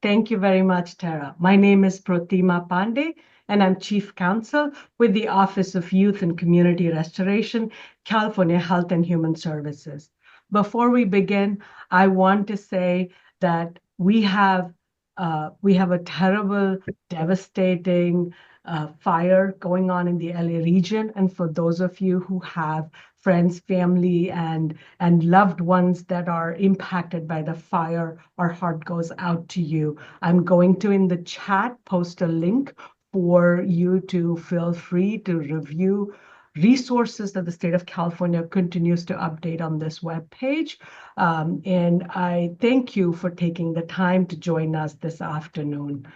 Thank you very much, Tara. My name is Pratima Pandey, and I'm Chief Counsel with the Office of Youth and Community Restoration, California Health and Human Services. Before we begin, I want to say that we have a terrible, devastating fire going on in the LA region. And for those of you who have friends, family, and loved ones that are impacted by the fire, our heart goes out to you. I'm going to, in the chat, post a link for you to feel free to review resources that the state of California continues to update on this webpage. And I thank you for taking the time to join us this afternoon.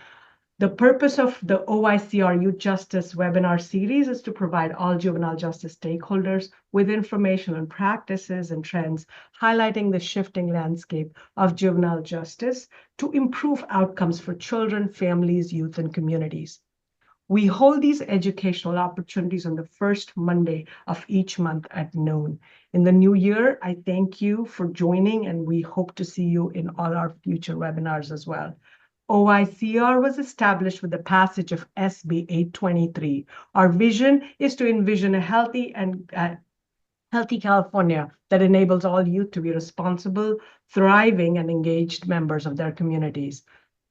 The purpose of the OYCR Youth Justice webinar series is to provide all juvenile justice stakeholders with information on practices and trends, highlighting the shifting landscape of juvenile justice to improve outcomes for children, families, youth, and communities. We hold these educational opportunities on the first Monday of each month at noon. In the new year, I thank you for joining, and we hope to see you in all our future webinars as well. OYCR was established with the passage of SB 823. Our vision is to envision a healthy California that enables all youth to be responsible, thriving, and engaged members of their communities.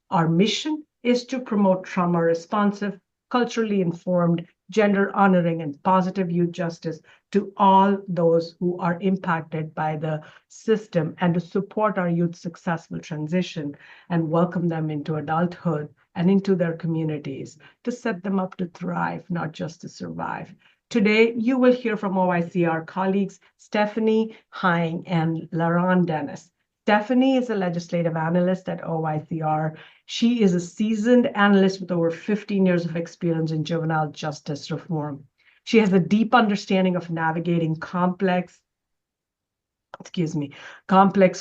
Our mission is to promote trauma-responsive, culturally informed, gender-honoring, and positive youth justice to all those who are impacted by the system, and to support our youth's successful transition and welcome them into adulthood and into their communities to set them up to thrive, not just to survive. Today, you will hear from OYCR colleagues Stephanie Hine and LaRon Dennis. Stephanie is a legislative analyst at OYCR. She is a seasoned analyst with over 15 years of experience in juvenile justice reform. She has a deep understanding of navigating complex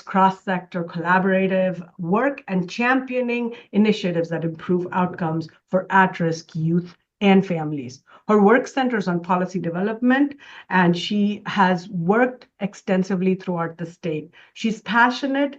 cross-sector collaborative work and championing initiatives that improve outcomes for at-risk youth and families. Her work centers on policy development, and she has worked extensively throughout the state. She's passionate,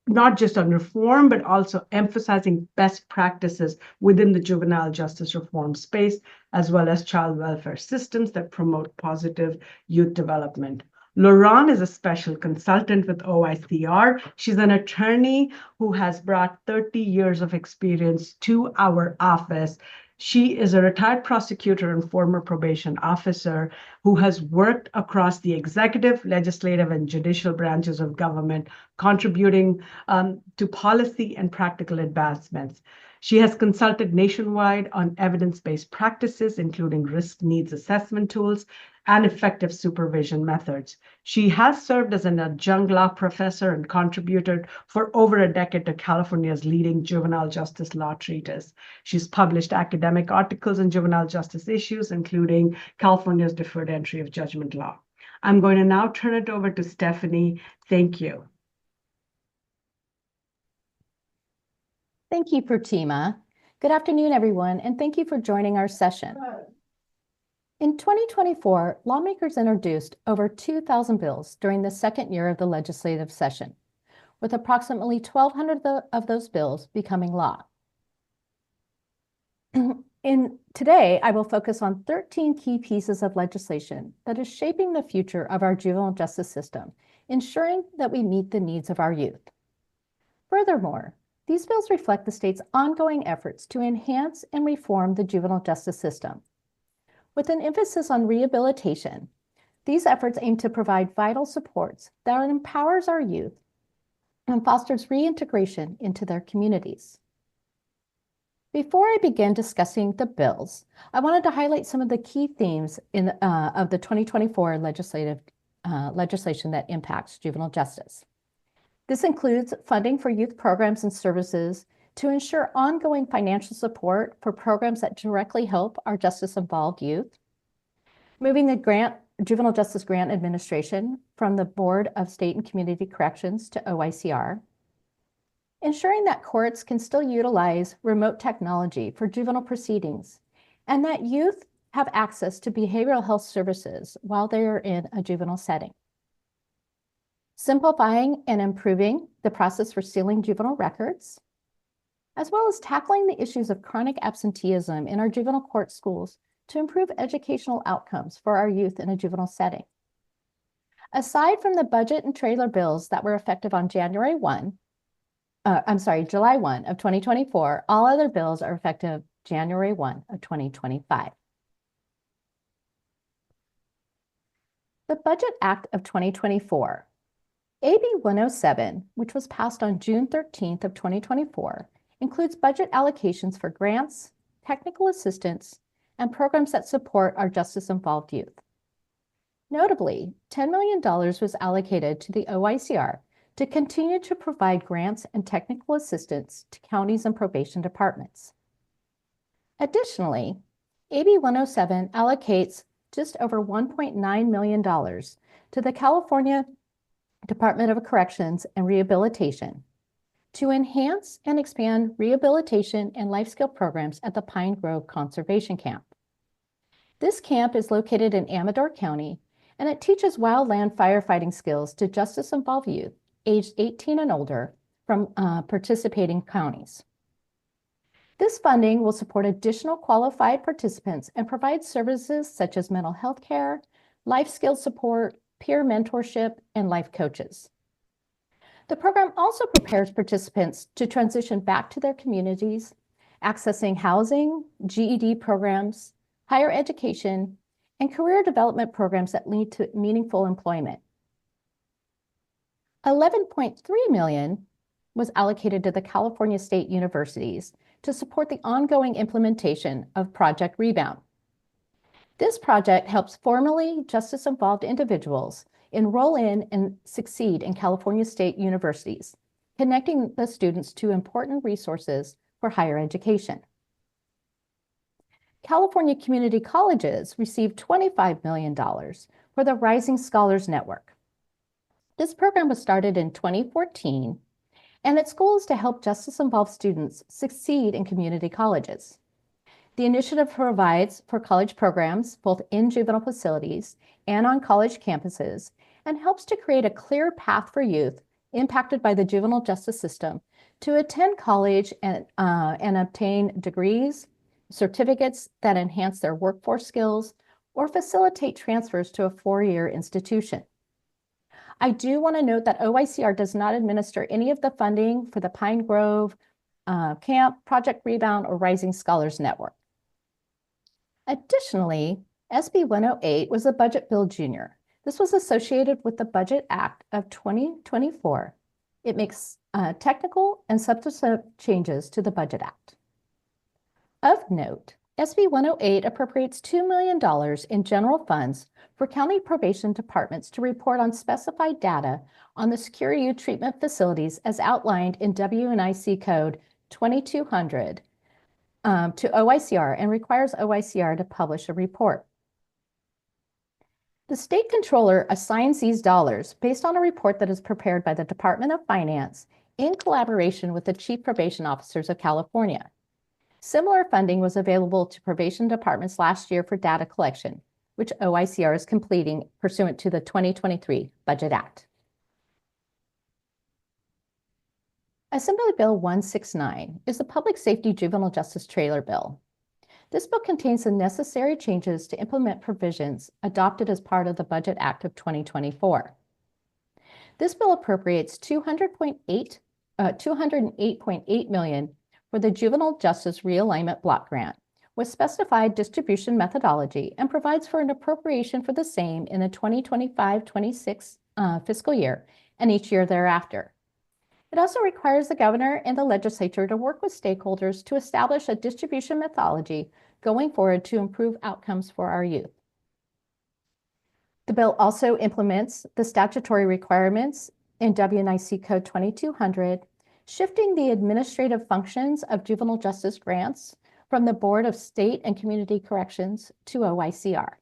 not just on reform, but also emphasizing best practices within the juvenile justice reform space, as well as child welfare systems that promote positive youth development. LaRon is a special consultant with OYCR. She's an attorney who has brought 30 years of experience to our office. She is a retired prosecutor and former probation officer who has worked across the executive, legislative, and judicial branches of government, contributing to policy and practical advancements. She has consulted nationwide on evidence-based practices, including risk needs assessment tools and effective supervision methods. She has served as an adjunct law professor and contributed for over a decade to California's leading juvenile justice law treatise. She's published academic articles on juvenile justice issues, including California's deferred entry of judgment law. I'm going to now turn it over to Stephanie. Thank you. Thank you, Pratima. Good afternoon, everyone, and thank you for joining our session. In 2024, lawmakers introduced over 2,000 bills during the second year of the legislative session, with approximately 1,200 of those bills becoming law. Today, I will focus on 13 key pieces of legislation that is shaping the future of our juvenile justice system, ensuring that we meet the needs of our youth. Furthermore, these bills reflect the state's ongoing efforts to enhance and reform the juvenile justice system. With an emphasis on rehabilitation, these efforts aim to provide vital supports that empowers our youth and fosters reintegration into their communities. Before I begin discussing the bills, I wanted to highlight some of the key themes of the 2024 legislation that impacts juvenile justice. This includes funding for youth programs and services to ensure ongoing financial support for programs that directly help our justice-involved youth, moving the Juvenile Justice Grant Administration from the Board of State and Community Corrections to OYCR, ensuring that courts can still utilize remote technology for juvenile proceedings, and that youth have access to behavioral health services while they are in a juvenile setting. simplifying and improving the process for sealing juvenile records, as well as tackling the issues of chronic absenteeism in our juvenile court schools to improve educational outcomes for our youth in a juvenile setting. Aside from the budget and trailer bills that were effective on July 1 of 2024, all other bills are effective January 1 of 2025. The Budget Act of 2024. AB 107, which was passed on June 13th of 2024, includes budget allocations for grants, technical assistance, and programs that support our justice-involved youth. Notably, $10 million was allocated to the OYCR to continue to provide grants and technical assistance to counties and probation departments. Additionally, AB 107 allocates just over $1.9 million to the California Department of Corrections and Rehabilitation to enhance and expand rehabilitation and life skill programs at the Pine Grove Conservation Camp. This camp is located in Amador County, and it teaches wildland firefighting skills to justice-involved youth aged 18 and older from participating counties. This funding will support additional qualified participants and provide services such as mental health care, life skills support, peer mentorship, and life coaches. The program also prepares participants to transition back to their communities, accessing housing, GED programs, higher education, and career development programs that lead to meaningful employment. $11.3 million was allocated to the California State Universities to support the ongoing implementation of Project Rebound. This project helps formerly justice-involved individuals enroll in and succeed in California State Universities, connecting the students to important resources for higher education. California community colleges received $25 million for the Rising Scholars Network. This program was started in 2014, and its goal is to help justice-involved students succeed in community colleges. The initiative provides for college programs both in juvenile facilities and on college campuses, and helps to create a clear path for youth impacted by the juvenile justice system to attend college and obtain degrees, certificates that enhance their workforce skills, or facilitate transfers to a four-year institution. I do want to note that OYCR does not administer any of the funding for the Pine Grove Camp, Project Rebound, or Rising Scholars Network. Additionally, SB 108 was a budget bill junior. This was associated with the Budget Act of 2024. It makes technical and substantive changes to the Budget Act. Of note, SB 108 appropriates $2 million in general funds for county probation departments to report on specified data on the secure youth treatment facilities as outlined in WNIC Code 2200 to OYCR and requires OYCR to publish a report. The state controller assigns these dollars based on a report that is prepared by the Department of Finance in collaboration with the Chief Probation Officers of California. Similar funding was available to probation departments last year for data collection, which OYCR is completing pursuant to the 2023 Budget Act. Assembly Bill 169 is the Public Safety Juvenile Justice Trailer Bill. This bill contains the necessary changes to implement provisions adopted as part of the Budget Act of 2024. This bill appropriates $208.8 million for the Juvenile Justice Realignment Block Grant with specified distribution methodology and provides for an appropriation for the same in the 2025-26 fiscal year and each year thereafter. It also requires the governor and the legislature to work with stakeholders to establish a distribution methodology going forward to improve outcomes for our youth. The bill also implements the statutory requirements in WNIC Code 2200, shifting the administrative functions of juvenile justice grants from the Board of State and Community Corrections to OYCR.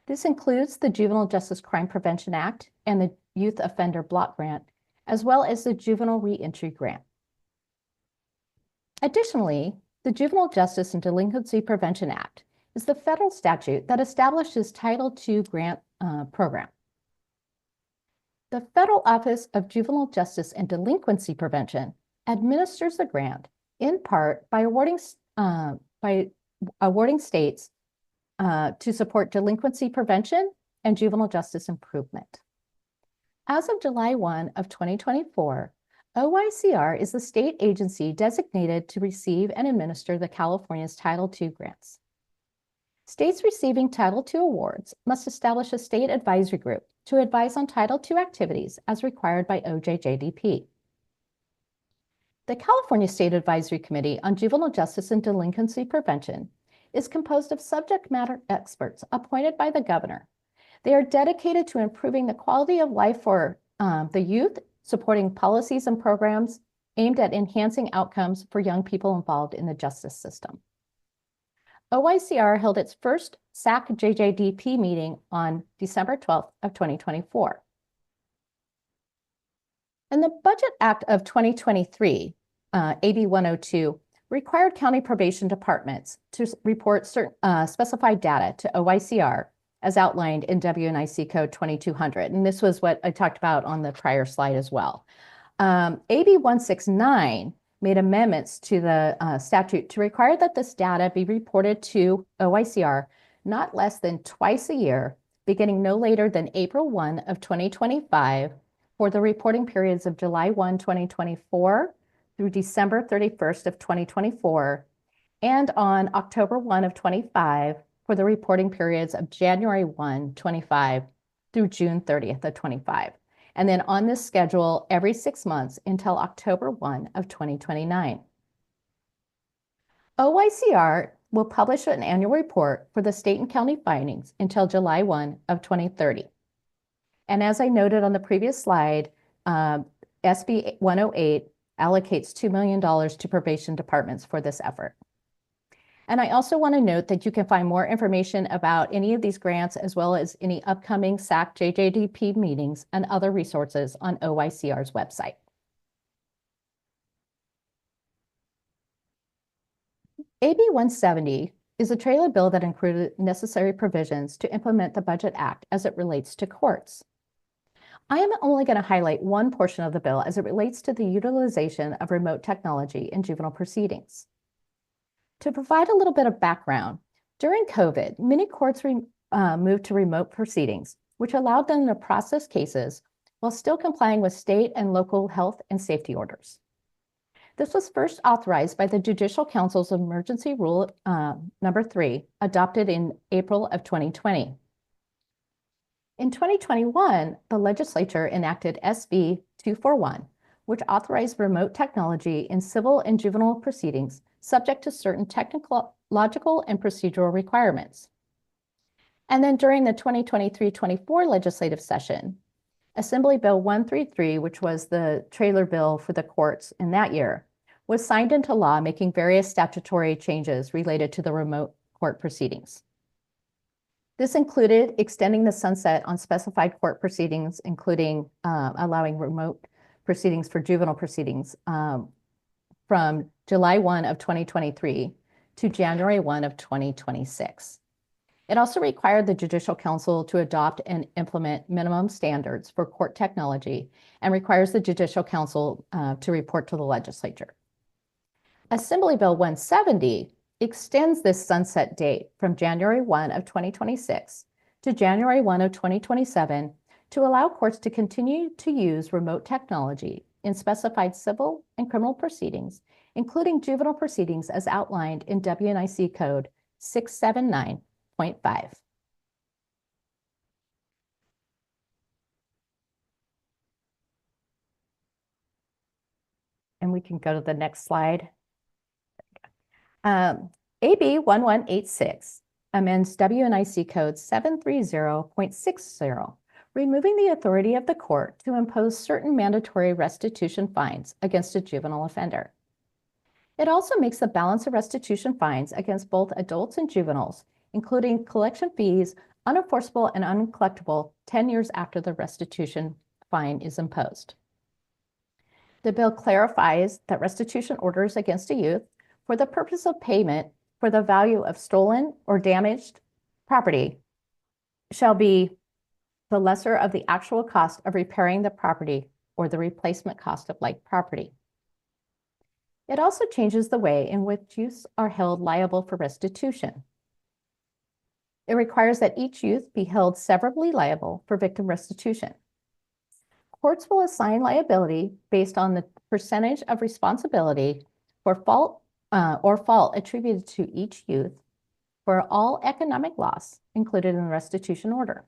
This includes the Juvenile Justice Crime Prevention Act and the Youth Offender Block Grant, as well as the Juvenile Reentry Grant. Additionally, the Juvenile Justice and Delinquency Prevention Act is the federal statute that establishes Title II grant program. The Federal Office of Juvenile Justice and Delinquency Prevention administers the grant in part by awarding states to support delinquency prevention and juvenile justice improvement. As of July 1 of 2024, OYCR is the state agency designated to receive and administer the California's Title II grants. States receiving Title II awards must establish a state advisory group to advise on Title II activities as required by OJJDP. The California State Advisory Committee on Juvenile Justice and Delinquency Prevention is composed of subject matter experts appointed by the governor. They are dedicated to improving the quality of life for the youth, supporting policies and programs aimed at enhancing outcomes for young people involved in the justice system. OYCR held its first SAC-JJDP meeting on December 12th of 2024. And the Budget Act of 2023, AB 102, required county probation departments to report certain specified data to OYCR as outlined in WNIC Code 2200. And this was what I talked about on the prior slide as well. AB 169 made amendments to the statute to require that this data be reported to OYCR not less than twice a year, beginning no later than April 1 of 2025 for the reporting periods of July 1, 2024 through December 31st of 2024, and on October 1 of 25 for the reporting periods of January 1, 25 through June 30th of 25. And then on this schedule every 6 months until October 1 of 2029. OYCR will publish an annual report for the state and county findings until July 1 of 2030. And as I noted on the previous slide, SB 108 allocates $2 million to probation departments for this effort. And I also want to note that you can find more information about any of these grants as well as any upcoming SAC-JJDP meetings and other resources on OYCR's website. AB 170 is a trailer bill that included necessary provisions to implement the Budget Act as it relates to courts. I am only going to highlight one portion of the bill as it relates to the utilization of remote technology in juvenile proceedings. To provide a little bit of background, during COVID, many courts moved to remote proceedings, which allowed them to process cases while still complying with state and local health and safety orders. This was first authorized by the Judicial Council's Emergency Rule number 3, adopted in April of 2020. In 2021, the legislature enacted SB 241, which authorized remote technology in civil and juvenile proceedings subject to certain technological and procedural requirements. And then during the 2023-24 legislative session, Assembly Bill 133, which was the trailer bill for the courts in that year, was signed into law, making various statutory changes related to the remote court proceedings. This included extending the sunset on specified court proceedings, including allowing remote proceedings for juvenile proceedings from July 1 of 2023 to January 1 of 2026. It also required the Judicial Council to adopt and implement minimum standards for court technology and requires the Judicial Council to report to the legislature. Assembly Bill 170 extends this sunset date from January 1 of 2026 to January 1 of 2027 to allow courts to continue to use remote technology in specified civil and criminal proceedings, including juvenile proceedings as outlined in WNIC Code 679.5. And we can go to the next slide. AB 1186 amends WNIC Code 730.60, removing the authority of the court to impose certain mandatory restitution fines against a juvenile offender. It also makes the balance of restitution fines against both adults and juveniles, including collection fees, unenforceable and uncollectible 10 years after the restitution fine is imposed. The bill clarifies that restitution orders against a youth for the purpose of payment for the value of stolen or damaged property shall be the lesser of the actual cost of repairing the property or the replacement cost of like property. It also changes the way in which youths are held liable for restitution. It requires that each youth be held severably liable for victim restitution. Courts will assign liability based on the percentage of responsibility for fault attributed to each youth for all economic loss included in the restitution order.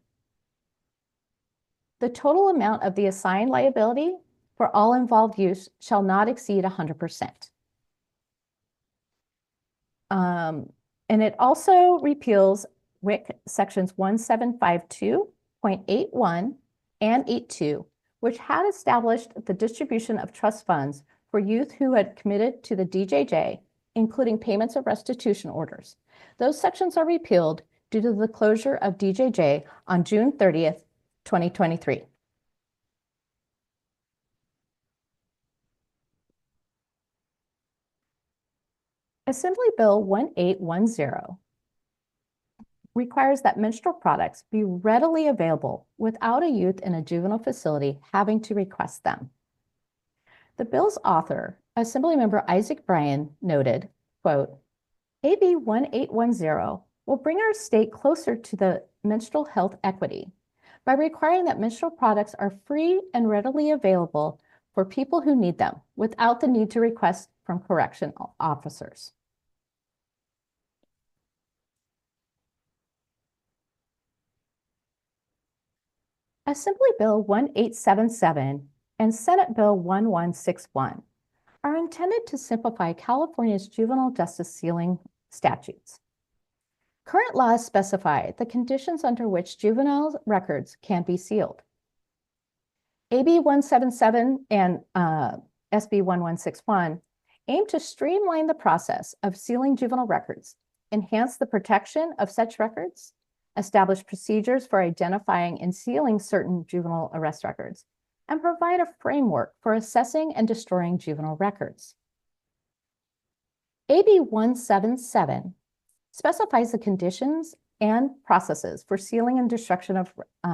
The total amount of the assigned liability for all involved youths shall not exceed 100%. And it also repeals WIC sections 1752.81 and 82, which had established the distribution of trust funds for youth who had committed to the DJJ, including payments of restitution orders. Those sections are repealed due to the closure of DJJ on June 30th, 2023. Assembly Bill 1810 requires that menstrual products be readily available without a youth in a juvenile facility having to request them. The bill's author, Assemblymember Isaac Bryan, noted, quote, AB 1810 will bring our state closer to the menstrual health equity by requiring that menstrual products are free and readily available for people who need them without the need to request from correctional officers. Assembly Bill 1877 and Senate Bill 1161 are intended to simplify California's juvenile justice sealing statutes. Current laws specify the conditions under which juvenile records can be sealed. AB 177 and SB 1161 aim to streamline the process of sealing juvenile records, enhance the protection of such records, establish procedures for identifying and sealing certain juvenile arrest records, and provide a framework for assessing and destroying juvenile records. AB 177 specifies the conditions and processes for sealing and destruction of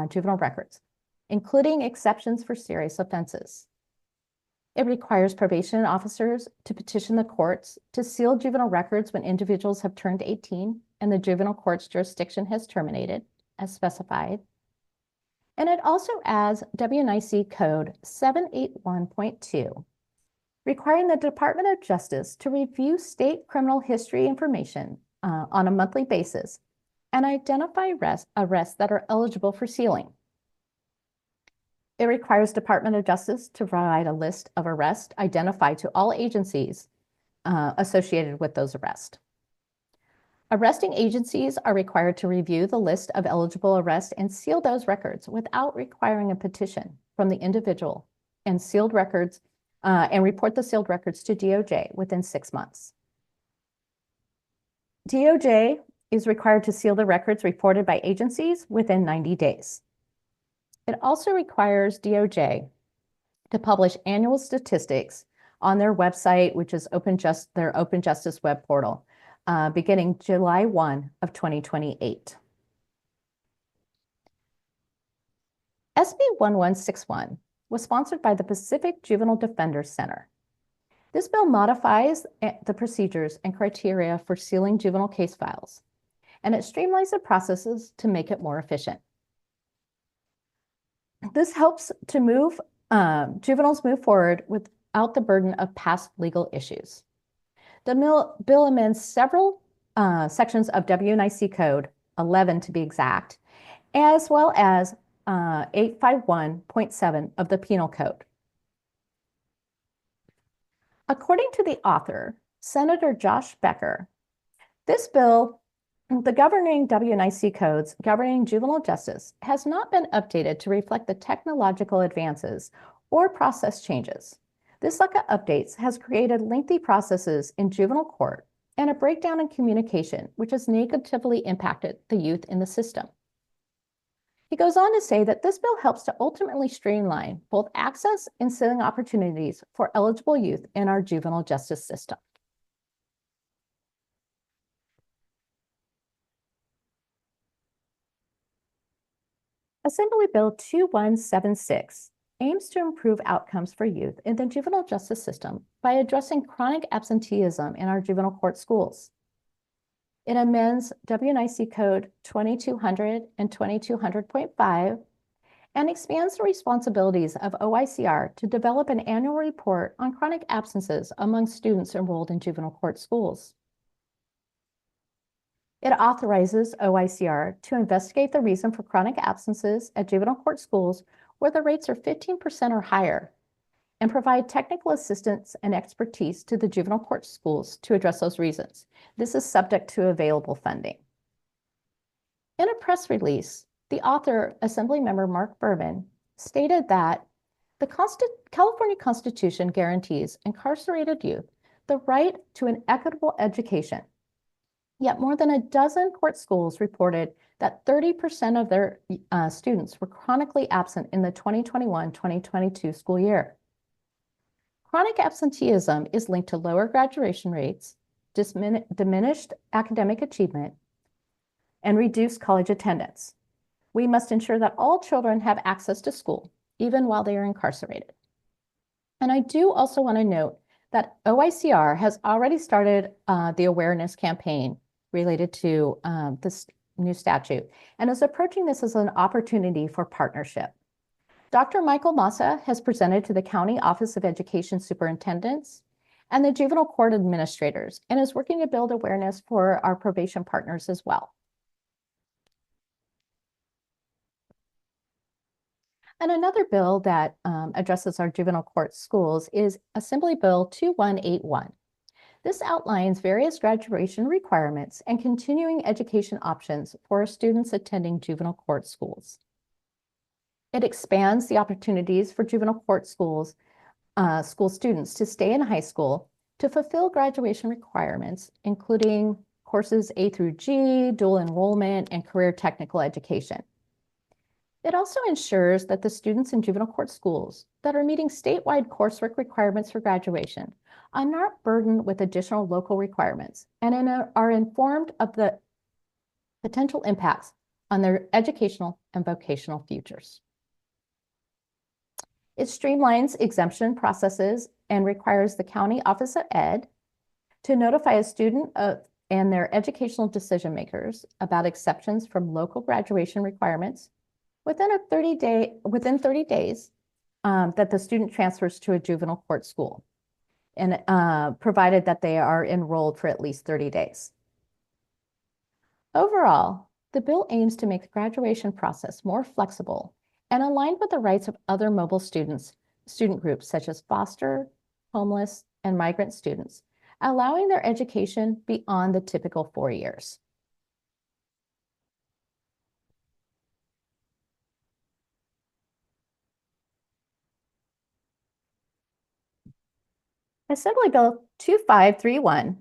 juvenile records, including exceptions for serious offenses. It requires probation officers to petition the courts to seal juvenile records when individuals have turned 18 and the juvenile court's jurisdiction has terminated, as specified. And it also adds WNIC Code 781.2, requiring the Department of Justice to review state criminal history information on a monthly basis and identify arrests that are eligible for sealing. It requires Department of Justice to provide a list of arrests identified to all agencies associated with those arrests. Arresting agencies are required to review the list of eligible arrests and seal those records without requiring a petition from the individual and sealed records and report the sealed records to DOJ within 6 months. DOJ is required to seal the records reported by agencies within 90 days. It also requires DOJ to publish annual statistics on their website, which is their Open Justice web portal, beginning July 1 of 2028. SB 1161 was sponsored by the Pacific Juvenile Defender Center. This bill modifies the procedures and criteria for sealing juvenile case files, and it streamlines the processes to make it more efficient. This helps to move juveniles move forward without the burden of past legal issues. The bill amends several sections of WNIC Code 11 to be exact, as well as 851.7 of the Penal Code. According to the author, Senator Josh Becker, this bill, the governing WNIC codes governing juvenile justice, has not been updated to reflect the technological advances or process changes. This lack of updates has created lengthy processes in juvenile court and a breakdown in communication, which has negatively impacted the youth in the system. He goes on to say that this bill helps to ultimately streamline both access and sealing opportunities for eligible youth in our juvenile justice system. Assembly Bill 2176 aims to improve outcomes for youth in the juvenile justice system by addressing chronic absenteeism in our juvenile court schools. It amends WNIC Code 2200 and 2200.5 and expands the responsibilities of OYCR to develop an annual report on chronic absences among students enrolled in juvenile court schools. It authorizes OYCR to investigate the reason for chronic absences at juvenile court schools where the rates are 15% or higher, and provide technical assistance and expertise to the juvenile court schools to address those reasons. This is subject to available funding. In a press release, the author, Assemblymember Mark Berman, stated that the California Constitution guarantees incarcerated youth the right to an equitable education. Yet more than a dozen court schools reported that 30% of their students were chronically absent in the 2021-2022 school year. Chronic absenteeism is linked to lower graduation rates, diminished academic achievement, and reduced college attendance. We must ensure that all children have access to school, even while they are incarcerated. And I do also want to note that OYCR has already started the awareness campaign related to this new statute and is approaching this as an opportunity for partnership. Dr. Michael Massa has presented to the County Office of Education Superintendents and the juvenile court administrators and is working to build awareness for our probation partners as well. And another bill that addresses our juvenile court schools is Assembly Bill 2181. This outlines various graduation requirements and continuing education options for students attending juvenile court schools. It expands the opportunities for juvenile court schools, school students to stay in high school to fulfill graduation requirements, including courses A through G, dual enrollment, and career technical education. It also ensures that the students in juvenile court schools that are meeting statewide coursework requirements for graduation are not burdened with additional local requirements and are informed of the potential impacts on their educational and vocational futures. It streamlines exemption processes and requires the County Office of Ed to notify a student and their educational decision makers about exceptions from local graduation requirements within 30 days that the student transfers to a juvenile court school, and provided that they are enrolled for at least 30 days. Overall, the bill aims to make the graduation process more flexible and aligned with the rights of other mobile student groups such as foster, homeless, and migrant students, allowing their education beyond the typical 4 years. Assembly Bill 2531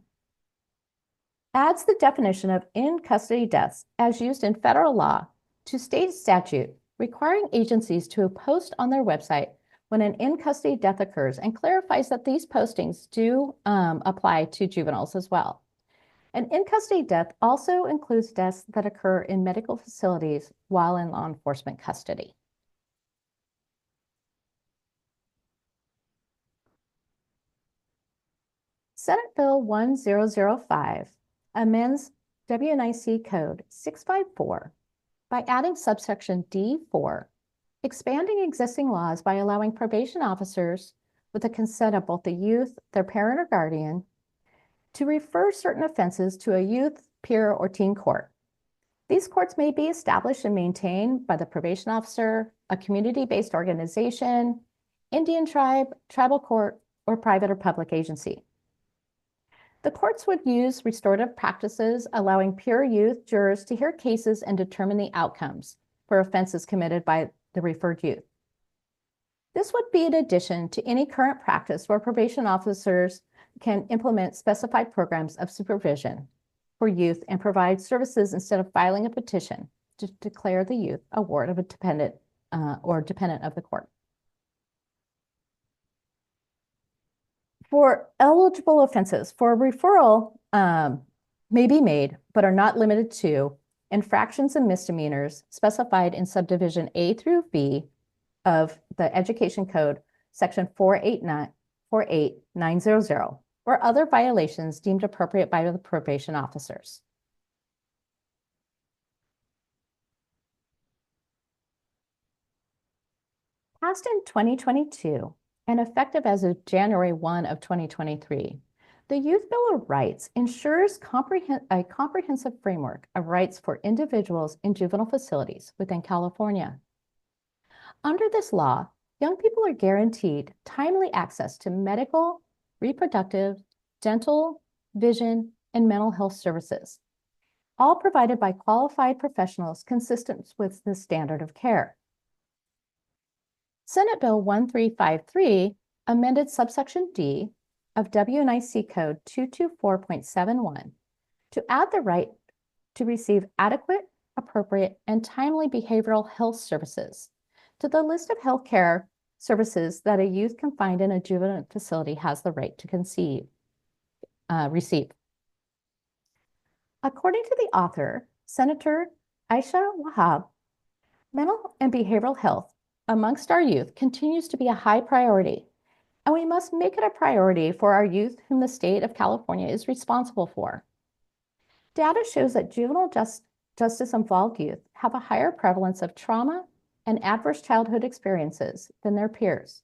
adds the definition of in-custody deaths as used in federal law to state statute, requiring agencies to post on their website when an in-custody death occurs, and clarifies that these postings do apply to juveniles as well. An in-custody death also includes deaths that occur in medical facilities while in law enforcement custody. Senate Bill 1005 amends WNIC Code 654 by adding subsection D4, expanding existing laws by allowing probation officers, with the consent of both the youth, their parent or guardian, to refer certain offenses to a youth, peer, or teen court. These courts may be established and maintained by the probation officer, a community-based organization, Indian tribe, tribal court, or private or public agency. The courts would use restorative practices, allowing peer youth jurors to hear cases and determine the outcomes for offenses committed by the referred youth. This would be in addition to any current practice where probation officers can implement specified programs of supervision for youth and provide services instead of filing a petition to declare the youth a ward of a dependent of the court. For eligible offenses, for referral may be made, but are not limited to infractions and misdemeanors specified in subdivision A through B of the Education Code, section 48900, or other violations deemed appropriate by the probation officers. Passed in 2022 and effective as of January 1 of 2023, the Youth Bill of Rights ensures a comprehensive framework of rights for individuals in juvenile facilities within California. Under this law, young people are guaranteed timely access to medical, reproductive, dental, vision, and mental health services, all provided by qualified professionals consistent with the standard of care. Senate Bill 1353 amended subsection D of WNIC Code 224.71 to add the right to receive adequate, appropriate, and timely behavioral health services to the list of healthcare services that a youth confined in a juvenile facility has the right to receive. According to the author, Senator Aisha Wahab, mental and behavioral health amongst our youth continues to be a high priority, and we must make it a priority for our youth whom the state of California is responsible for. Data shows that juvenile justice-involved youth have a higher prevalence of trauma and adverse childhood experiences than their peers.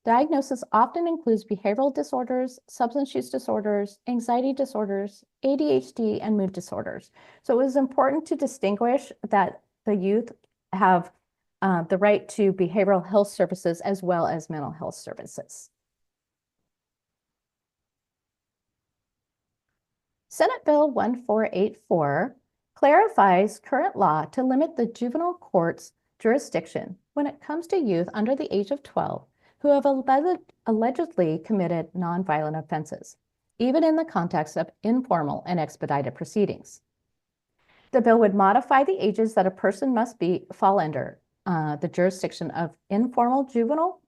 Diagnosis often includes behavioral disorders, substance use disorders, anxiety disorders, ADHD, and mood disorders. So it is important to distinguish that the youth have the right to behavioral health services as well as mental health services. Senate Bill 1484 clarifies current law to limit the juvenile court's jurisdiction when it comes to youth under the age of 12 who have allegedly committed nonviolent offenses, even in the context of informal and expedited proceedings. The bill would modify the ages that a person must fall under the jurisdiction of informal juvenile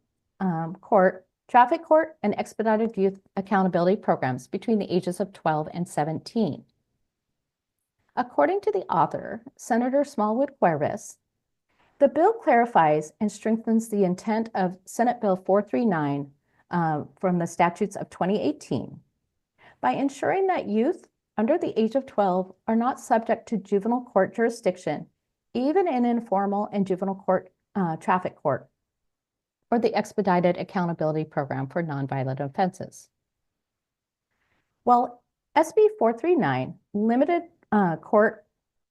court, traffic court, and expedited youth accountability programs between the ages of 12 and 17. According to the author, Senator Smallwood Cuervis, the bill clarifies and strengthens the intent of Senate Bill 439 from the statutes of 2018 by ensuring that youth under the age of 12 are not subject to juvenile court jurisdiction, even in informal and juvenile court, traffic court, or the expedited accountability program for nonviolent offenses. While SB 439 limited court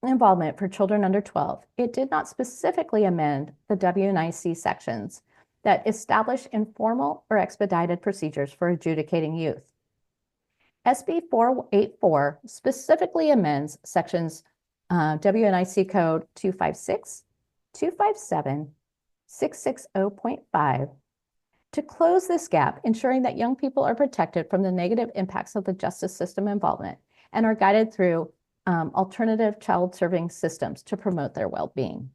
involvement for children under 12, it did not specifically amend the WNIC sections that establish informal or expedited procedures for adjudicating youth. SB 484 specifically amends sections WNIC Code 256, 257, 660.5 to close this gap, ensuring that young people are protected from the negative impacts of the justice system involvement and are guided through alternative child serving systems to promote their well-being.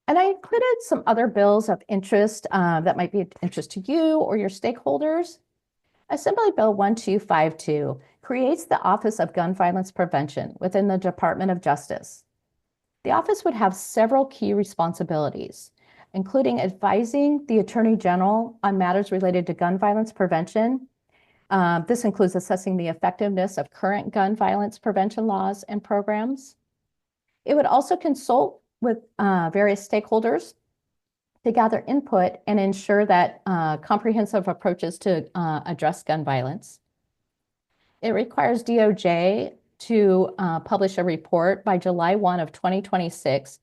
And I included some other bills of interest that might be of interest to you or your stakeholders. Assembly Bill 1252 creates the Office of Gun Violence Prevention within the Department of Justice. The office would have several key responsibilities, including advising the Attorney General on matters related to gun violence prevention. This includes assessing the effectiveness of current gun violence prevention laws and programs. It would also consult with various stakeholders to gather input and ensure that comprehensive approaches to address gun violence. It requires DOJ to publish a report by July 1 of 2026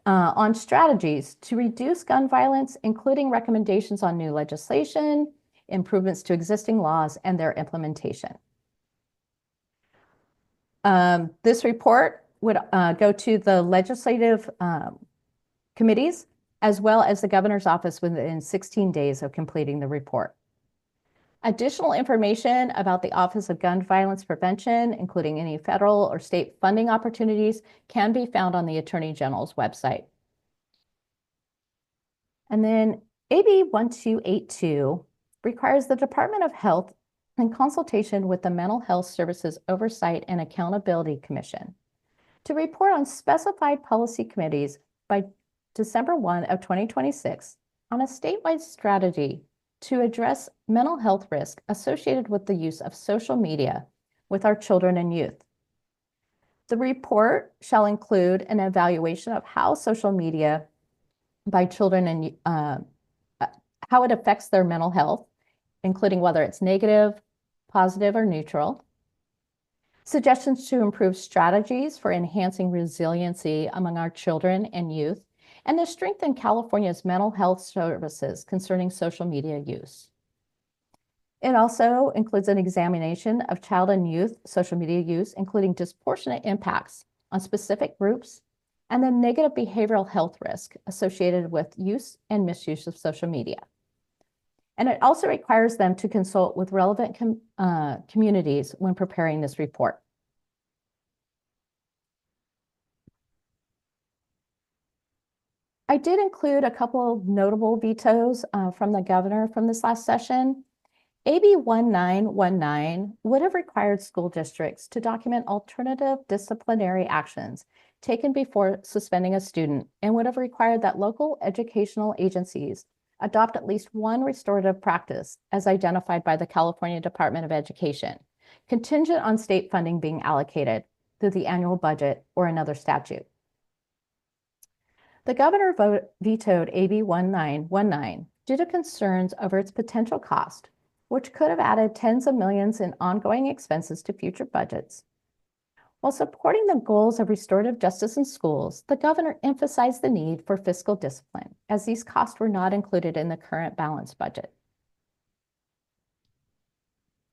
on strategies to reduce gun violence, including recommendations on new legislation, improvements to existing laws, and their implementation. This report would go to the legislative committees as well as the governor's office within 16 days of completing the report. Additional information about the Office of Gun Violence Prevention, including any federal or state funding opportunities, can be found on the Attorney General's website. And then AB 1282 requires the Department of Health in consultation with the Mental Health Services Oversight and Accountability Commission to report on specified policy committees by December 1 of 2026 on a statewide strategy to address mental health risk associated with the use of social media with our children and youth. The report shall include an evaluation of how social media by children and how it affects their mental health, including whether it's negative, positive, or neutral. Suggestions to improve strategies for enhancing resiliency among our children and youth, and to strengthen California's mental health services concerning social media use. It also includes an examination of child and youth social media use, including disproportionate impacts on specific groups and the negative behavioral health risk associated with use and misuse of social media. And it also requires them to consult with relevant communities when preparing this report. I did include a couple of notable vetoes from the governor from this last session. AB 1919 would have required school districts to document alternative disciplinary actions taken before suspending a student, and would have required that local educational agencies adopt at least one restorative practice as identified by the California Department of Education, contingent on state funding being allocated through the annual budget or another statute. The governor vetoed AB 1919 due to concerns over its potential cost, which could have added tens of millions in ongoing expenses to future budgets. While supporting the goals of restorative justice in schools, the governor emphasized the need for fiscal discipline, as these costs were not included in the current balanced budget.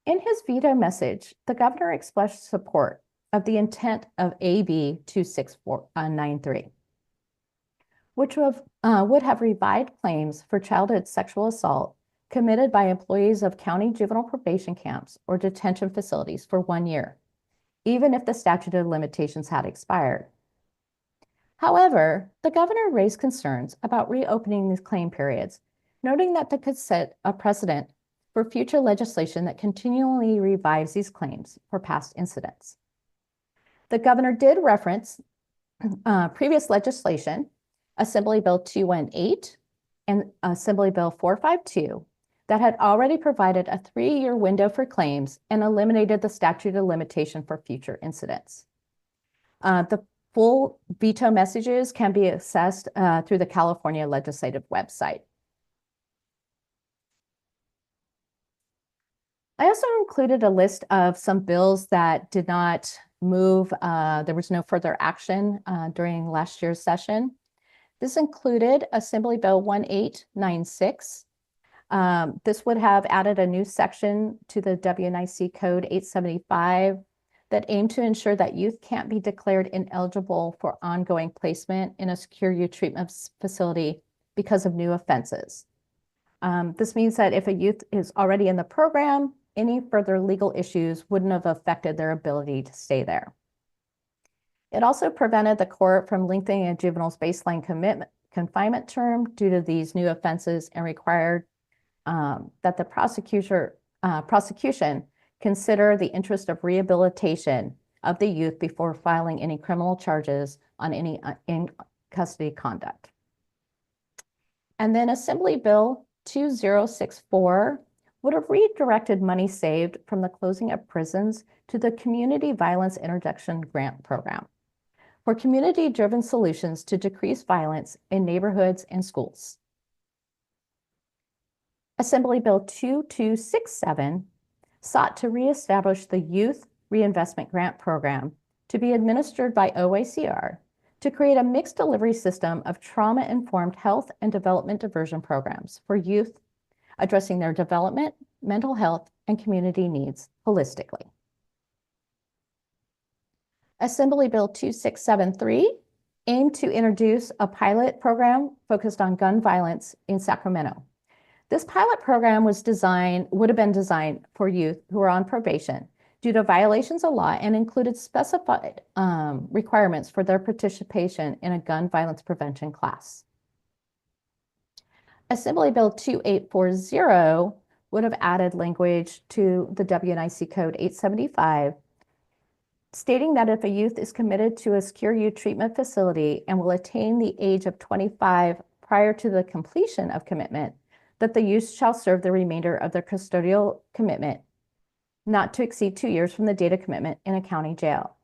In his veto message, the governor expressed support of the intent of AB 2693, which would have revived claims for childhood sexual assault committed by employees of county juvenile probation camps or detention facilities for 1 year, even if the statute of limitations had expired. However, the governor raised concerns about reopening these claim periods, noting that they could set a precedent for future legislation that continually revives these claims for past incidents. The governor did reference previous legislation, Assembly Bill 218 and Assembly Bill 452, that had already provided a 3-year window for claims and eliminated the statute of limitation for future incidents. The full veto messages can be accessed through the California legislative website. I also included a list of some bills that did not move. There was no further action during last year's session. This included Assembly Bill 1896. This would have added a new section to the WNIC Code 875 that aimed to ensure that youth can't be declared ineligible for ongoing placement in a secure youth treatment facility because of new offenses. This means that if a youth is already in the program, any further legal issues wouldn't have affected their ability to stay there. It also prevented the court from lengthening a juvenile's baseline confinement term due to these new offenses, and required that the prosecution consider the interest of rehabilitation of the youth before filing any criminal charges on any in-custody conduct. And then Assembly Bill 2064 would have redirected money saved from the closing of prisons to the Community Violence Interdiction Grant Program for community-driven solutions to decrease violence in neighborhoods and schools. Assembly Bill 2267 sought to reestablish the Youth Reinvestment Grant Program to be administered by OYCR to create a mixed delivery system of trauma-informed health and development diversion programs for youth, addressing their development, mental health, and community needs holistically. Assembly Bill 2673 aimed to introduce a pilot program focused on gun violence in Sacramento. This pilot program would have been designed for youth who are on probation due to violations of law, and included specified requirements for their participation in a gun violence prevention class. Assembly Bill 2840 would have added language to the WNIC Code 875, stating that if a youth is committed to a secure youth treatment facility and will attain the age of 25 prior to the completion of commitment, that the youth shall serve the remainder of their custodial commitment, not to exceed 2 years from the date of commitment, in a county jail.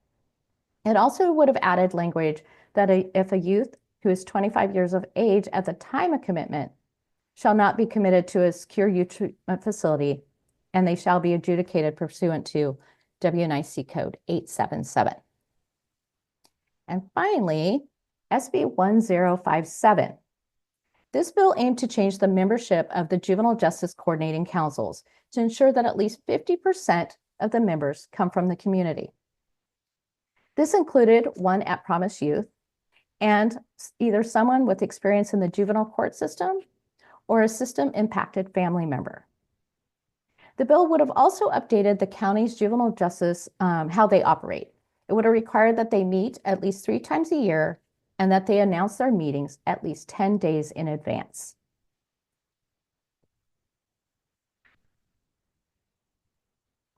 It also would have added language that if a youth who is 25 years of age at the time of commitment shall not be committed to a secure youth treatment facility, and they shall be adjudicated pursuant to WNIC Code 877. And finally, SB 1057. This bill aimed to change the membership of the Juvenile Justice Coordinating Councils to ensure that at least 50% of the members come from the community. This included one at Promise Youth and either someone with experience in the juvenile court system or a system-impacted family member. The bill would have also updated the county's juvenile justice, how they operate. It would have required that they meet at least 3 times a year and that they announce their meetings at least 10 days in advance.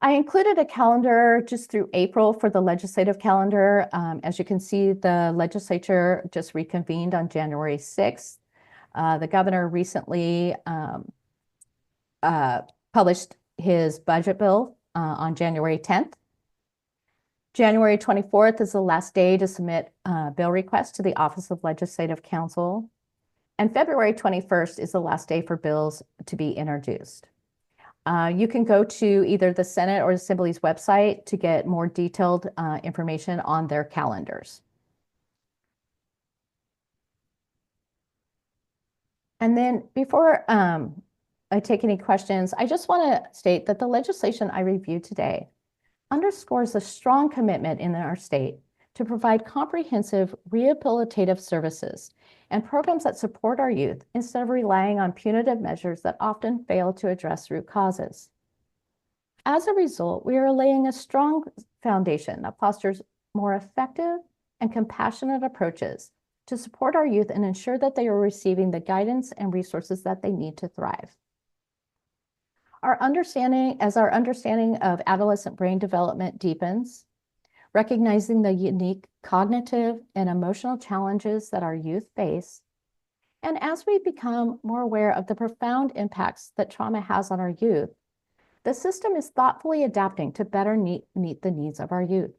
I included a calendar just through April for the legislative calendar. As you can see, the legislature just reconvened on January 6th. The governor recently published his budget bill on January 10th. January 24th is the last day to submit bill requests to the Office of Legislative Counsel. And February 21st is the last day for bills to be introduced. You can go to either the Senate or Assembly's website to get more detailed information on their calendars. And then before I take any questions, I just want to state that the legislation I reviewed today underscores a strong commitment in our state to provide comprehensive rehabilitative services and programs that support our youth instead of relying on punitive measures that often fail to address root causes. As a result, we are laying a strong foundation that fosters more effective and compassionate approaches to support our youth and ensure that they are receiving the guidance and resources that they need to thrive. Our understanding of adolescent brain development deepens, recognizing the unique cognitive and emotional challenges that our youth face. And as we become more aware of the profound impacts that trauma has on our youth, the system is thoughtfully adapting to better meet the needs of our youth.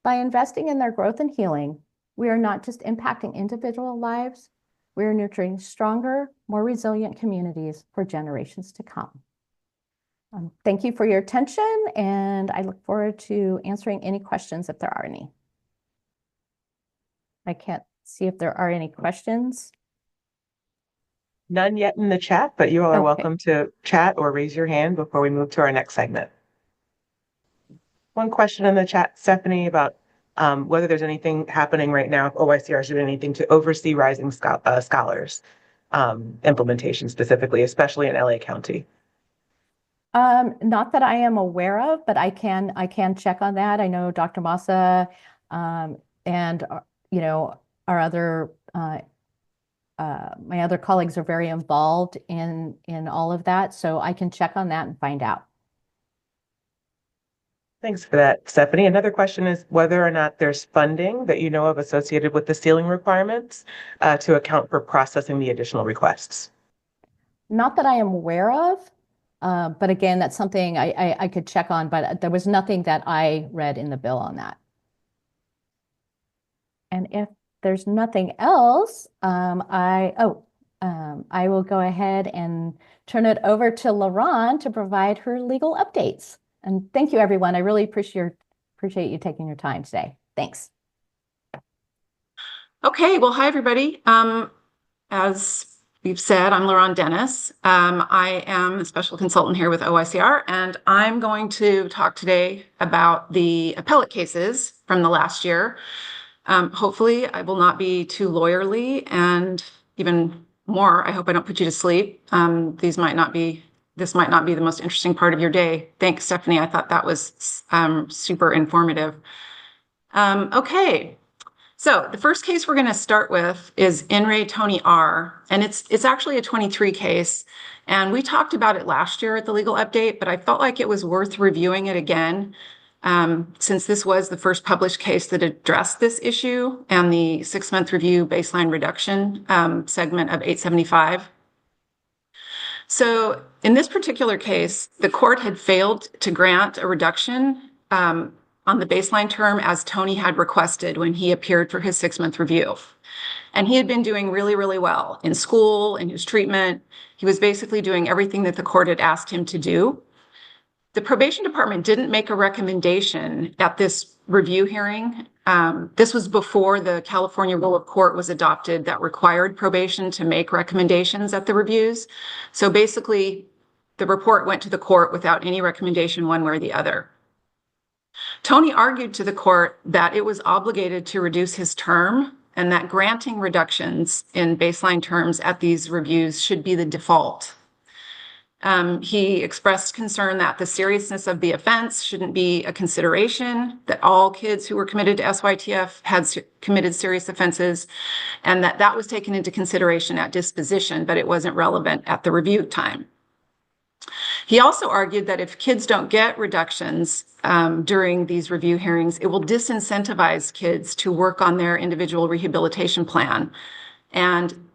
By investing in their growth and healing, we are not just impacting individual lives, we are nurturing stronger, more resilient communities for generations to come. Thank you for your attention, and I look forward to answering any questions if there are any. I can't see if there are any questions. None yet in the chat, but you all are Okay. welcome to chat or raise your hand before we move to our next segment. One question in the chat, Stephanie, about whether there's anything happening right now, if OYCR is doing anything to oversee rising scholars implementation specifically, especially in LA County. Not that I am aware of, but I can check on that. I know Dr. Massa and our other my other colleagues are very involved in all of that, so I can check on that and find out. Thanks for that, Stephanie. Another question is whether or not there's funding that you know of associated with the ceiling requirements to account for processing the additional requests. Not that I am aware of, but again, that's something I could check on, but there was nothing that I read in the bill on that. And if there's nothing else, I will go ahead and turn it over to LaRon to provide her legal updates. And thank you, everyone. I really appreciate you taking your time today. Thanks. Okay, well, hi, everybody. As we've said, I'm LaRon Dennis. I am a special consultant here with OYCR, and I'm going to talk today about the appellate cases from the last year. Hopefully, I will not be too lawyerly, and even more, I hope I don't put you to sleep. This might not be the most interesting part of your day. Thanks, Stephanie. I thought that was super informative. Okay, So the first case we're going to start with is In re Tony R. And it's actually a 23 case. And we talked about it last year at the legal update, but I felt like it was worth reviewing it again, since this was the first published case that addressed this issue and the 6-month review baseline reduction segment of 875. So in this particular case, the court had failed to grant a reduction on the baseline term as Tony had requested when he appeared for his 6-month review. And he had been doing really, really well in school, in his treatment. He was basically doing everything that the court had asked him to do. The probation department didn't make a recommendation at this review hearing. This was before the California Rule of Court was adopted that required probation to make recommendations at the reviews. So basically, the report went to the court without any recommendation one way or the other. Tony argued to the court that it was obligated to reduce his term and that granting reductions in baseline terms at these reviews should be the default. He expressed concern that the seriousness of the offense shouldn't be a consideration, that all kids who were committed to SYTF had committed serious offenses, and that was taken into consideration at disposition, but it wasn't relevant at the review time. He also argued that if kids don't get reductions during these review hearings, it will disincentivize kids to work on their individual rehabilitation plan. And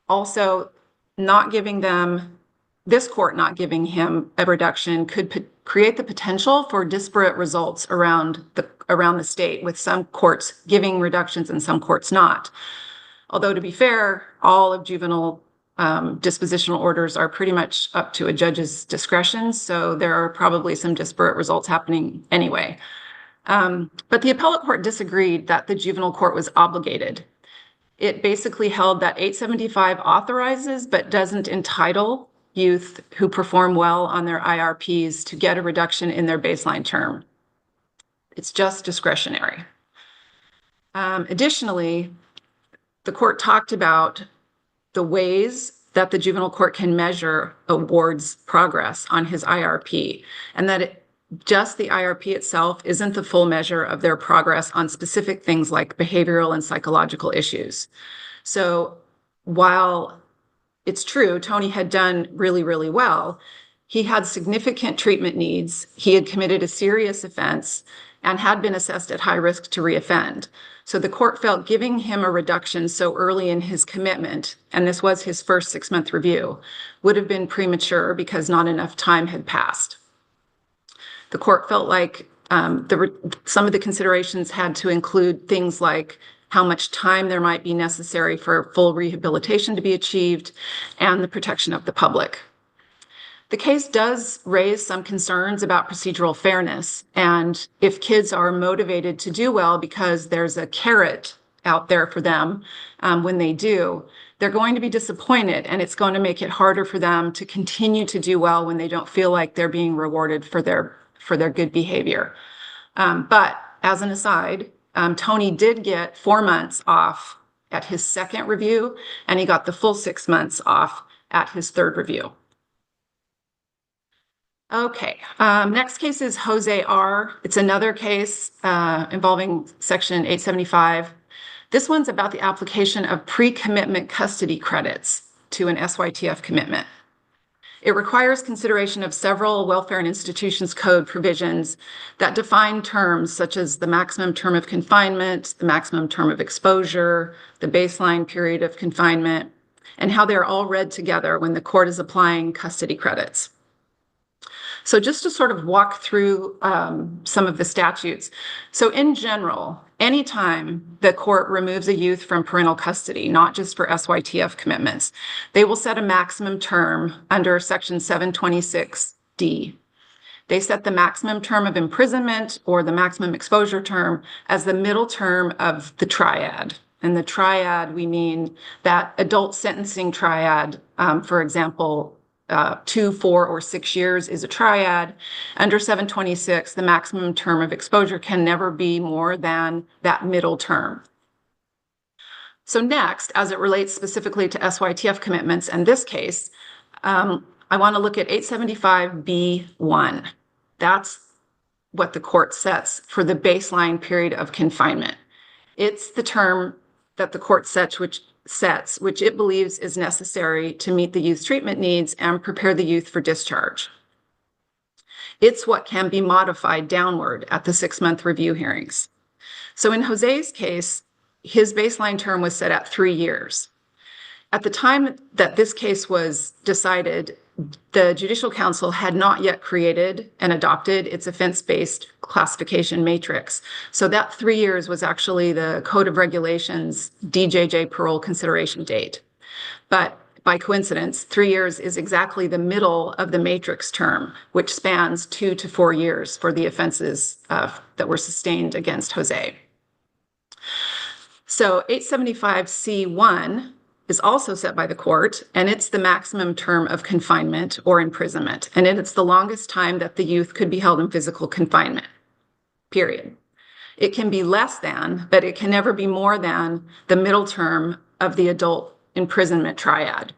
also not giving them, this court not giving him a reduction could create the potential for disparate results around the state, with some courts giving reductions and some courts not. Although to be fair, all of juvenile dispositional orders are pretty much up to a judge's discretion, so there are probably some disparate results happening anyway. But the appellate court disagreed that the juvenile court was obligated. It basically held that 875 authorizes but doesn't entitle youth who perform well on their IRPs to get a reduction in their baseline term. It's just discretionary. Additionally, the court talked about the ways that the juvenile court can measure a ward's progress on his IRP, and that just the IRP itself isn't the full measure of their progress on specific things like behavioral and psychological issues. So while it's true, Tony had done really, really well, he had significant treatment needs, he had committed a serious offense, and had been assessed at high risk to reoffend. So the court felt giving him a reduction so early in his commitment, and this was his first 6-month review, would have been premature because not enough time had passed. The court felt like some of the considerations had to include things like how much time there might be necessary for full rehabilitation to be achieved, and the protection of the public. The case does raise some concerns about procedural fairness, and if kids are motivated to do well because there's a carrot out there for them when they do, they're going to be disappointed, and it's going to make it harder for them to continue to do well when they don't feel like they're being rewarded for their good behavior. But as an aside, Tony did get 4 months off at his second review, and he got the full 6 months off at his third review. Okay, next case is Jose R. It's another case involving Section 875. This one's about the application of pre-commitment custody credits to an SYTF commitment. It requires consideration of several Welfare and Institutions Code provisions that define terms such as the maximum term of confinement, the maximum term of exposure, the baseline period of confinement, and how they're all read together when the court is applying custody credits. So just to sort of walk through some of the statutes. So in general, anytime the court removes a youth from parental custody, not just for SYTF commitments, they will set a maximum term under Section 726D. They set the maximum term of imprisonment or the maximum exposure term as the middle term of the triad. And the triad, we mean that adult sentencing triad, for example, 2, 4, or 6 years is a triad. Under 726, the maximum term of exposure can never be more than that middle term. So next, as it relates specifically to SYTF commitments, in this case, I want to look at 875B1. That's what the court sets for the baseline period of confinement. It's the term that the court sets, which it believes is necessary to meet the youth treatment needs and prepare the youth for discharge. It's what can be modified downward at the 6-month review hearings. So in Jose's case, his baseline term was set at 3 years. At the time that this case was decided, the Judicial Council had not yet created and adopted its offense-based classification matrix. So that 3 years was actually the Code of Regulations DJJ parole consideration date. But by coincidence, 3 years is exactly the middle of the matrix term, which spans 2 to 4 years for the offenses that were sustained against Jose. So 875C1 is also set by the court, and it's the maximum term of confinement or imprisonment. And it's the longest time that the youth could be held in physical confinement, period. It can be less than, but it can never be more than the middle term of the adult imprisonment triad.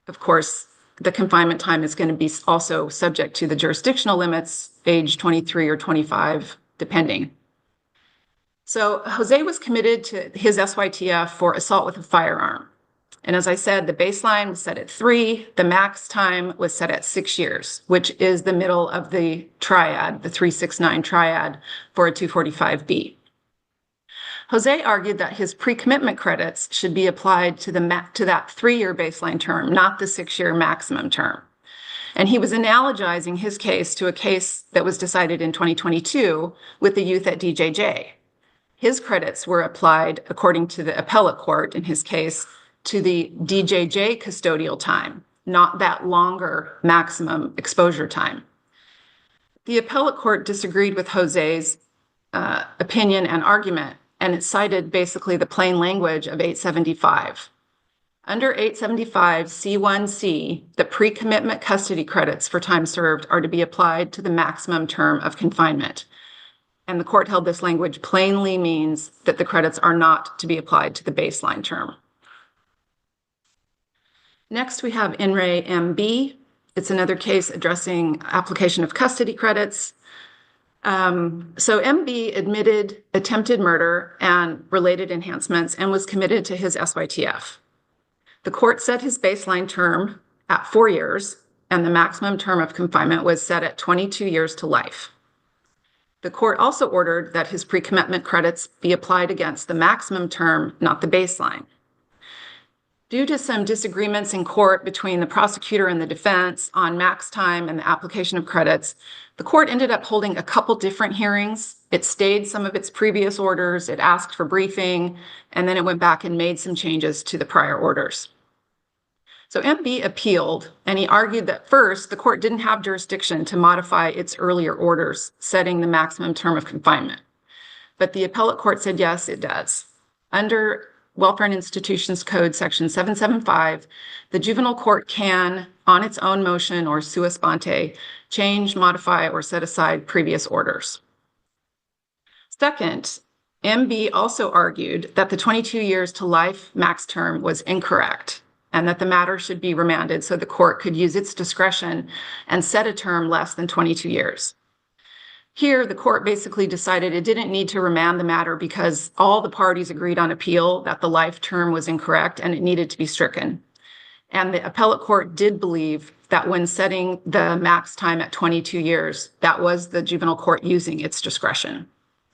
Of course, the confinement time is going to be also subject to the jurisdictional limits, age 23 or 25, depending. So Jose was committed to his SYTF for assault with a firearm. And as I said, the baseline was set at 3, the max time was set at 6 years, which is the middle of the triad, the 369 triad for a 245B. Jose argued that his pre-commitment credits should be applied to that 3-year baseline term, not the 6-year maximum term. And he was analogizing his case to a case that was decided in 2022 with the youth at DJJ. His credits were applied, according to the appellate court in his case, to the DJJ custodial time, not that longer maximum exposure time. The appellate court disagreed with Jose's opinion and argument, and it cited basically the plain language of 875. Under 875 C1C, the pre-commitment custody credits for time served are to be applied to the maximum term of confinement. And the court held this language plainly means that the credits are not to be applied to the baseline term. Next, we have In Re MB. It's another case addressing application of custody credits. So MB admitted attempted murder and related enhancements and was committed to his SYTF. The court set his baseline term at 4 years, and the maximum term of confinement was set at 22 years to life. The court also ordered that his pre-commitment credits be applied against the maximum term, not the baseline. Due to some disagreements in court between the prosecutor and the defense on max time and the application of credits, the court ended up holding a couple different hearings. It stayed some of its previous orders, it asked for briefing, and then it went back and made some changes to the prior orders. So MB appealed, and he argued that first, the court didn't have jurisdiction to modify its earlier orders, setting the maximum term of confinement. But the appellate court said, yes, it does. Under Welfare and Institutions Code, Section 775, the juvenile court can, on its own motion or sua sponte, change, modify, or set aside previous orders. Second, MB also argued that the 22 years to life max term was incorrect and that the matter should be remanded so the court could use its discretion and set a term less than 22 years. Here, the court basically decided it didn't need to remand the matter because all the parties agreed on appeal that the life term was incorrect and it needed to be stricken. And the appellate court did believe that when setting the max time at 22 years, that was the juvenile court using its discretion.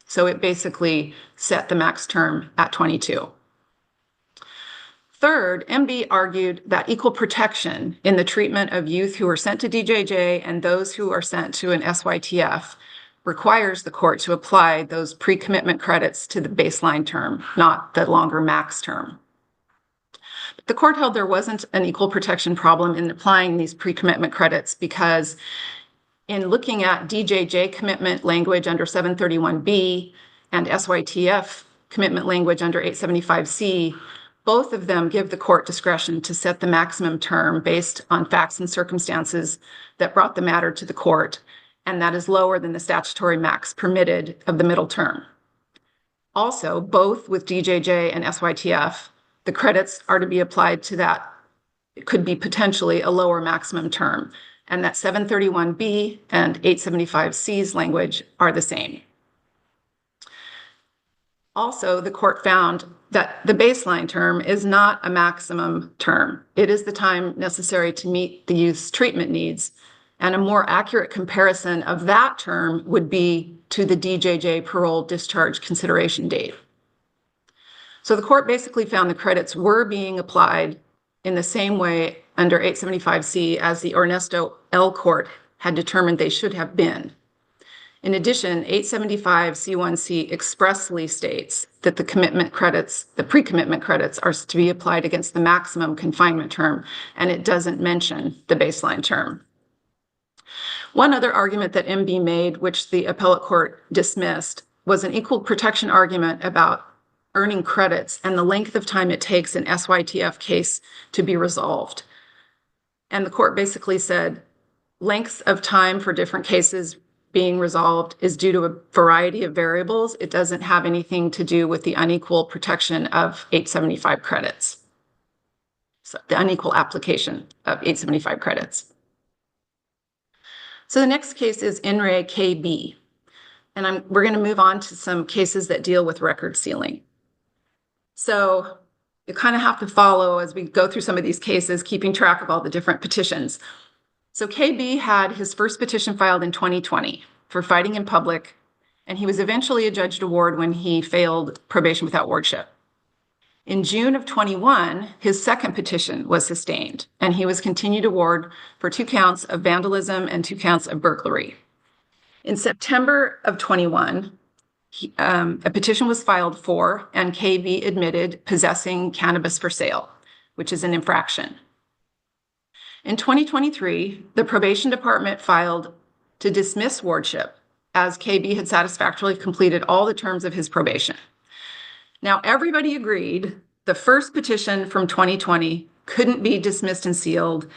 So it basically set the max term at 22. Third, MB argued that equal protection in the treatment of youth who are sent to DJJ and those who are sent to an SYTF requires the court to apply those pre-commitment credits to the baseline term, not the longer max term. But the court held there wasn't an equal protection problem in applying these pre-commitment credits because in looking at DJJ commitment language under 731B and SYTF commitment language under 875C, both of them give the court discretion to set the maximum term based on facts and circumstances that brought the matter to the court, and that is lower than the statutory max permitted of the middle term. Also, both with DJJ and SYTF, the credits are to be applied to that. It could be potentially a lower maximum term, and that 731B and 875C's language are the same. Also, the court found that the baseline term is not a maximum term. It is the time necessary to meet the youth's treatment needs, and a more accurate comparison of that term would be to the DJJ parole discharge consideration date. So the court basically found the credits were being applied in the same way under 875C as the Ernesto L. Court had determined they should have been. In addition, 875C1C expressly states that the pre-commitment credits are to be applied against the maximum confinement term, and it doesn't mention the baseline term. One other argument that MB made, which the appellate court dismissed, was an equal protection argument about earning credits and the length of time it takes an SYTF case to be resolved. And the court basically said length of time for different cases being resolved is due to a variety of variables. It doesn't have anything to do with the unequal protection of 875 credits. So the unequal application of 875 credits. So the next case is In Re KB. And we're going to move on to some cases that deal with record sealing. So you kind of have to follow as we go through some of these cases, keeping track of all the different petitions. So KB had his first petition filed in 2020 for fighting in public, and he was eventually adjudged a ward when he failed probation without wardship. In June of 21, his second petition was sustained, and he was continued a ward for 2 counts of vandalism and 2 counts of burglary. In September of 21, a petition was filed for, and KB admitted possessing cannabis for sale, which is an infraction. In 2023, the probation department filed to dismiss wardship as KB had satisfactorily completed all the terms of his probation. Now, everybody agreed the first petition from 2020 couldn't be dismissed and sealed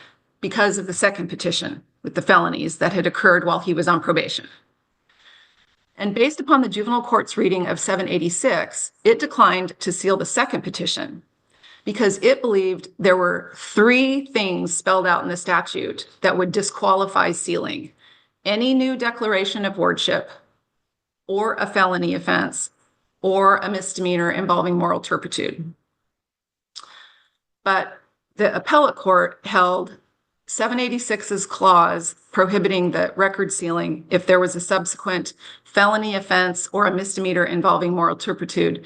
because of the second petition with the felonies that had occurred while he was on probation. And based upon the juvenile court's reading of 786, it declined to seal the second petition because it believed there were 3 things spelled out in the statute that would disqualify sealing: any new declaration of wardship, or a felony offense, or a misdemeanor involving moral turpitude. But the appellate court held 786's clause prohibiting the record sealing if there was a subsequent felony offense or a misdemeanor involving moral turpitude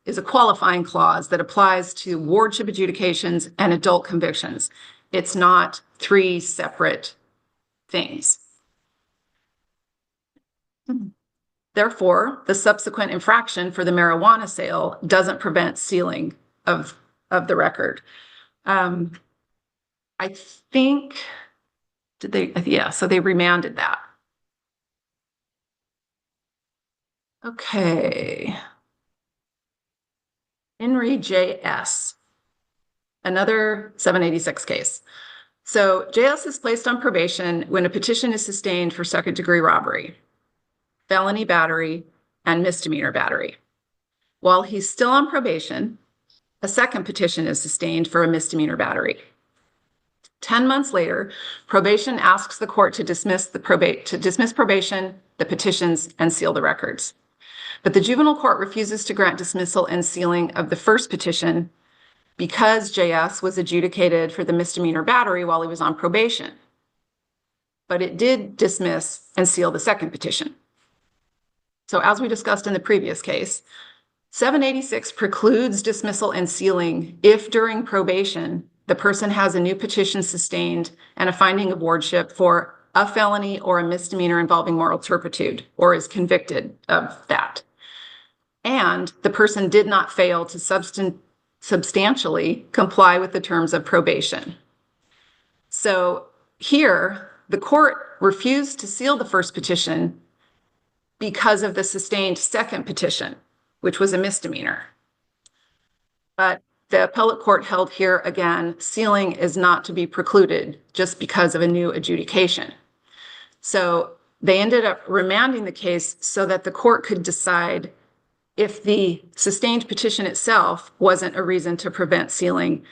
is a qualifying clause that applies to wardship adjudications and adult convictions. It's not 3 separate things. Therefore, the subsequent infraction for the marijuana sale doesn't prevent sealing of the record. I think, so they remanded that. Okay. In Re JS, another 786 case. So JS is placed on probation when a petition is sustained for second-degree robbery, felony battery, and misdemeanor battery. While he's still on probation, a second petition is sustained for a misdemeanor battery. 10 months later, probation asks the court to dismiss probation, the petitions, and seal the records. But the juvenile court refuses to grant dismissal and sealing of the first petition because JS was adjudicated for the misdemeanor battery while he was on probation. But it did dismiss and seal the second petition. So as we discussed in the previous case, 786 precludes dismissal and sealing if during probation the person has a new petition sustained and a finding of wardship for a felony or a misdemeanor involving moral turpitude, or is convicted of that. And the person did not fail to substantially comply with the terms of probation. So here, the court refused to seal the first petition because of the sustained second petition, which was a misdemeanor. But the appellate court held here again, sealing is not to be precluded just because of a new adjudication. So they ended up remanding the case so that the court could decide if the sustained petition itself wasn't a reason to prevent sealing,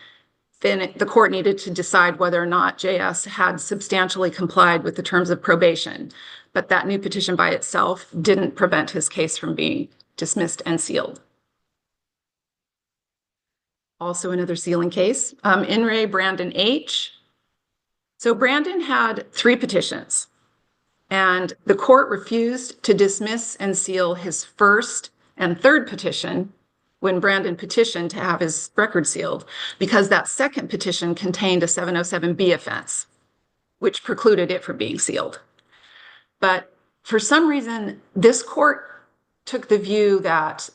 then the court needed to decide whether or not JS had substantially complied with the terms of probation. But that new petition by itself didn't prevent his case from being dismissed and sealed. Also another sealing case, in re Brandon H. So Brandon had 3 petitions, and the court refused to dismiss and seal his first and third petition when Brandon petitioned to have his record sealed, because that second petition contained a 707B offense, which precluded it from being sealed. But for some reason, this court took the view that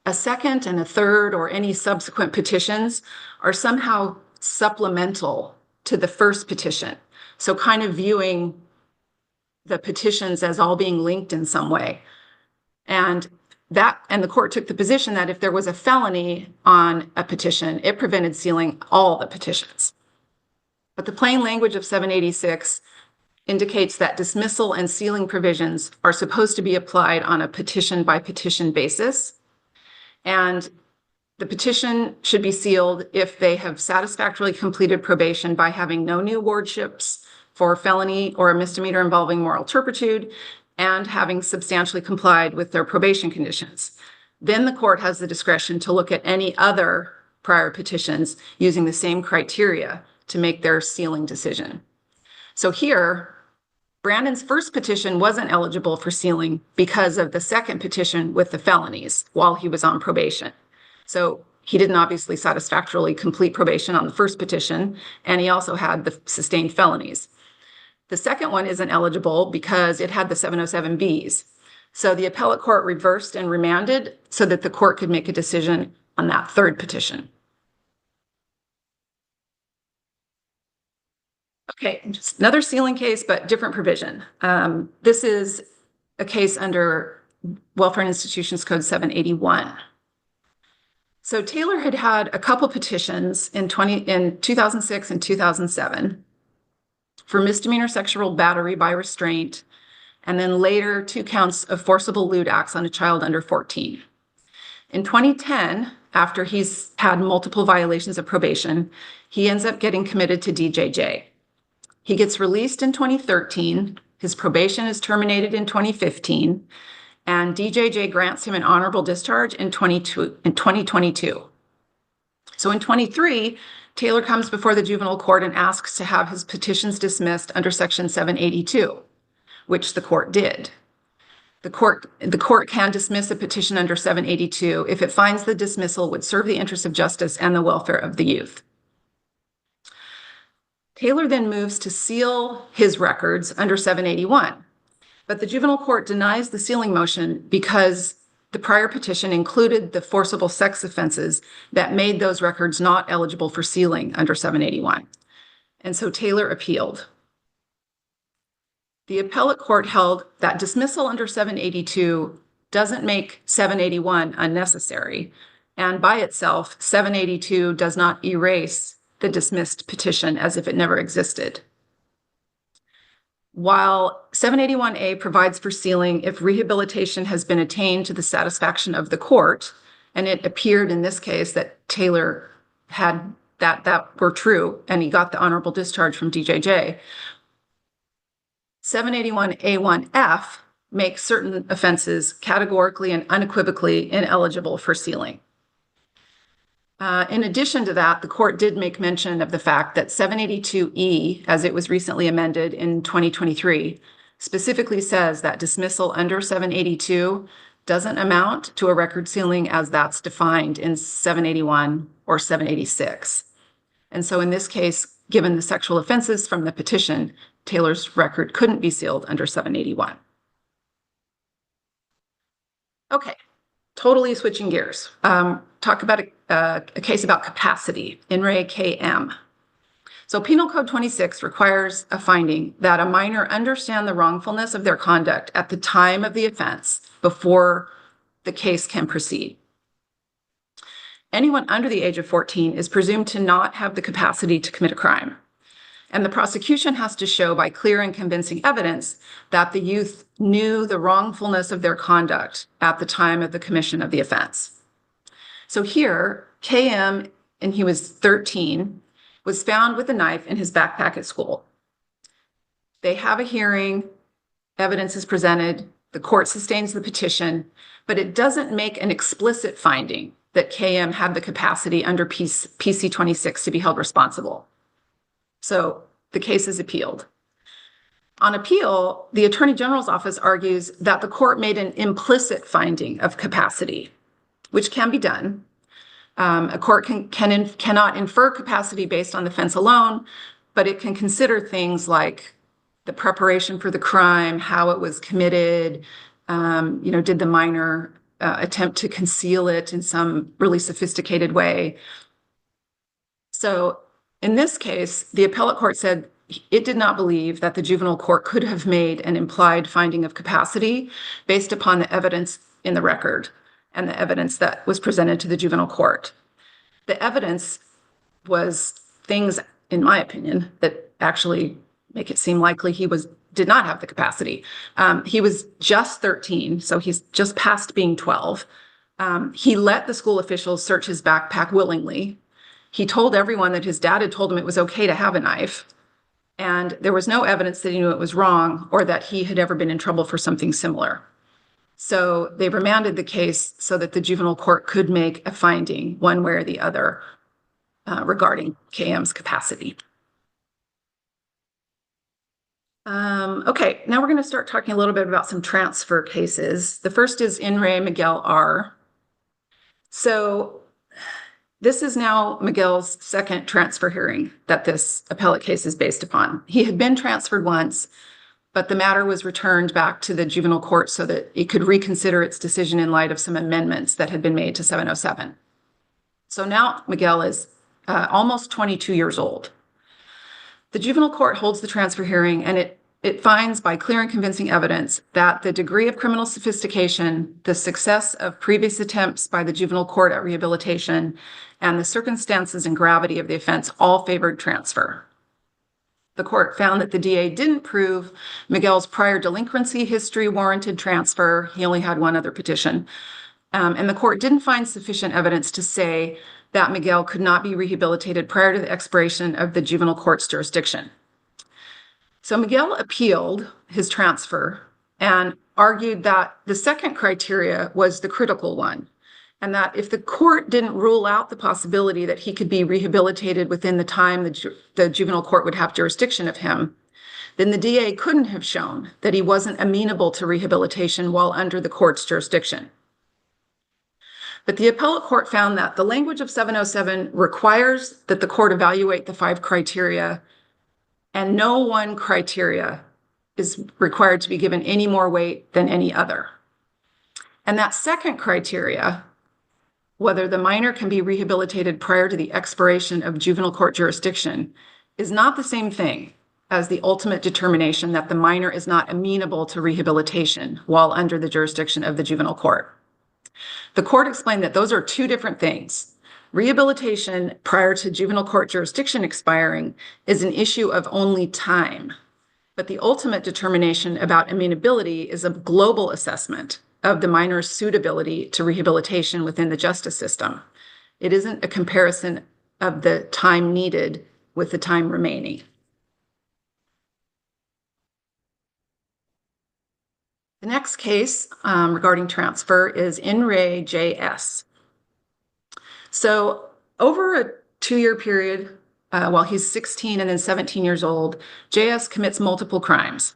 a second and a third or any subsequent petitions are somehow supplemental to the first petition. So kind of viewing the petitions as all being linked in some way. And the court took the position that if there was a felony on a petition, it prevented sealing all the petitions. But the plain language of 786 indicates that dismissal and sealing provisions are supposed to be applied on a petition by petition basis. And the petition should be sealed if they have satisfactorily completed probation by having no new wardships for felony or a misdemeanor involving moral turpitude, and having substantially complied with their probation conditions. Then the court has the discretion to look at any other prior petitions using the same criteria to make their sealing decision. So here, Brandon's first petition wasn't eligible for sealing because of the second petition with the felonies while he was on probation. So he didn't obviously satisfactorily complete probation on the first petition, and he also had the sustained felonies. The second one isn't eligible because it had the 707Bs. So the appellate court reversed and remanded so that the court could make a decision on that third petition. Okay, just another sealing case, but different provision. This is a case under Welfare and Institutions Code 781. So Taylor had a couple petitions in 2006 and 2007 for misdemeanor sexual battery by restraint, and then later 2 counts of forcible lewd acts on a child under 14. In 2010, after he's had multiple violations of probation, he ends up getting committed to DJJ. He gets released in 2013, his probation is terminated in 2015, and DJJ grants him an honorable discharge in 2022. So in 23, Taylor comes before the juvenile court and asks to have his petitions dismissed under Section 782, which the court did. The court can dismiss a petition under 782 if it finds the dismissal would serve the interests of justice and the welfare of the youth. Taylor then moves to seal his records under 781, but the juvenile court denies the sealing motion because the prior petition included the forcible sex offenses that made those records not eligible for sealing under 781. And so Taylor appealed. The appellate court held that dismissal under 782 doesn't make 781 unnecessary, and by itself, 782 does not erase the dismissed petition as if it never existed. While 781A provides for sealing if rehabilitation has been attained to the satisfaction of the court, and it appeared in this case that Taylor had that were true, and he got the honorable discharge from DJJ, 781A1F makes certain offenses categorically and unequivocally ineligible for sealing. In addition to that, the court did make mention of the fact that 782E, as it was recently amended in 2023, specifically says that dismissal under 782 doesn't amount to a record sealing as that's defined in 781 or 786. And so in this case, given the sexual offenses from the petition, Taylor's record couldn't be sealed under 781. Okay, totally switching gears. Talk about a case about capacity, in re KM. So Penal Code 26 requires a finding that a minor understand the wrongfulness of their conduct at the time of the offense before the case can proceed. Anyone under the age of 14 is presumed to not have the capacity to commit a crime. And the prosecution has to show by clear and convincing evidence that the youth knew the wrongfulness of their conduct at the time of the commission of the offense. So here, KM, and he was 13, was found with a knife in his backpack at school. They have a hearing, evidence is presented, The court sustains the petition, but it doesn't make an explicit finding that KM had the capacity under PC 26 to be held responsible. So the case is appealed. On appeal, the Attorney General's office argues that the court made an implicit finding of capacity, which can be done. A court cannot infer capacity based on the offense alone, but it can consider things like the preparation for the crime, how it was committed, did the minor attempt to conceal it in some really sophisticated way. So in this case, the appellate court said it did not believe that the juvenile court could have made an implied finding of capacity based upon the evidence in the record and the evidence that was presented to the juvenile court. The evidence was things, in my opinion, that actually make it seem likely he did not have the capacity. He was just 13, so he's just past being 12. He let the school officials search his backpack willingly. He told everyone that his dad had told him it was okay to have a knife. And there was no evidence that he knew it was wrong or that he had ever been in trouble for something similar. So they remanded the case so that the juvenile court could make a finding one way or the other regarding KM's capacity. Okay, now we're going to start talking a little bit about some transfer cases. The first is In re Miguel R. So this is now Miguel's second transfer hearing that this appellate case is based upon. He had been transferred once, but the matter was returned back to the juvenile court so that it could reconsider its decision in light of some amendments that had been made to 707. So now Miguel is almost 22 years old. The juvenile court holds the transfer hearing, and it finds by clear and convincing evidence that the degree of criminal sophistication, the success of previous attempts by the juvenile court at rehabilitation, and the circumstances and gravity of the offense all favored transfer. The court found that the DA didn't prove Miguel's prior delinquency history warranted transfer. He only had one other petition. And the court didn't find sufficient evidence to say that Miguel could not be rehabilitated prior to the expiration of the juvenile court's jurisdiction. So Miguel appealed his transfer and argued that the second criteria was the critical one, and that if the court didn't rule out the possibility that he could be rehabilitated within the time the juvenile court would have jurisdiction of him, then the DA couldn't have shown that he wasn't amenable to rehabilitation while under the court's jurisdiction. But the appellate court found that the language of 707 requires that the court evaluate the 5 criteria, and no one criteria is required to be given any more weight than any other. And that second criteria, whether the minor can be rehabilitated prior to the expiration of juvenile court jurisdiction, is not the same thing as the ultimate determination that the minor is not amenable to rehabilitation while under the jurisdiction of the juvenile court. The court explained that those are 2 different things. Rehabilitation prior to juvenile court jurisdiction expiring is an issue of only time, but the ultimate determination about amenability is a global assessment of the minor's suitability to rehabilitation within the justice system. It isn't a comparison of the time needed with the time remaining. The next case regarding transfer is In re JS. So over a 2-year period, while he's 16 and then 17 years old, JS commits multiple crimes.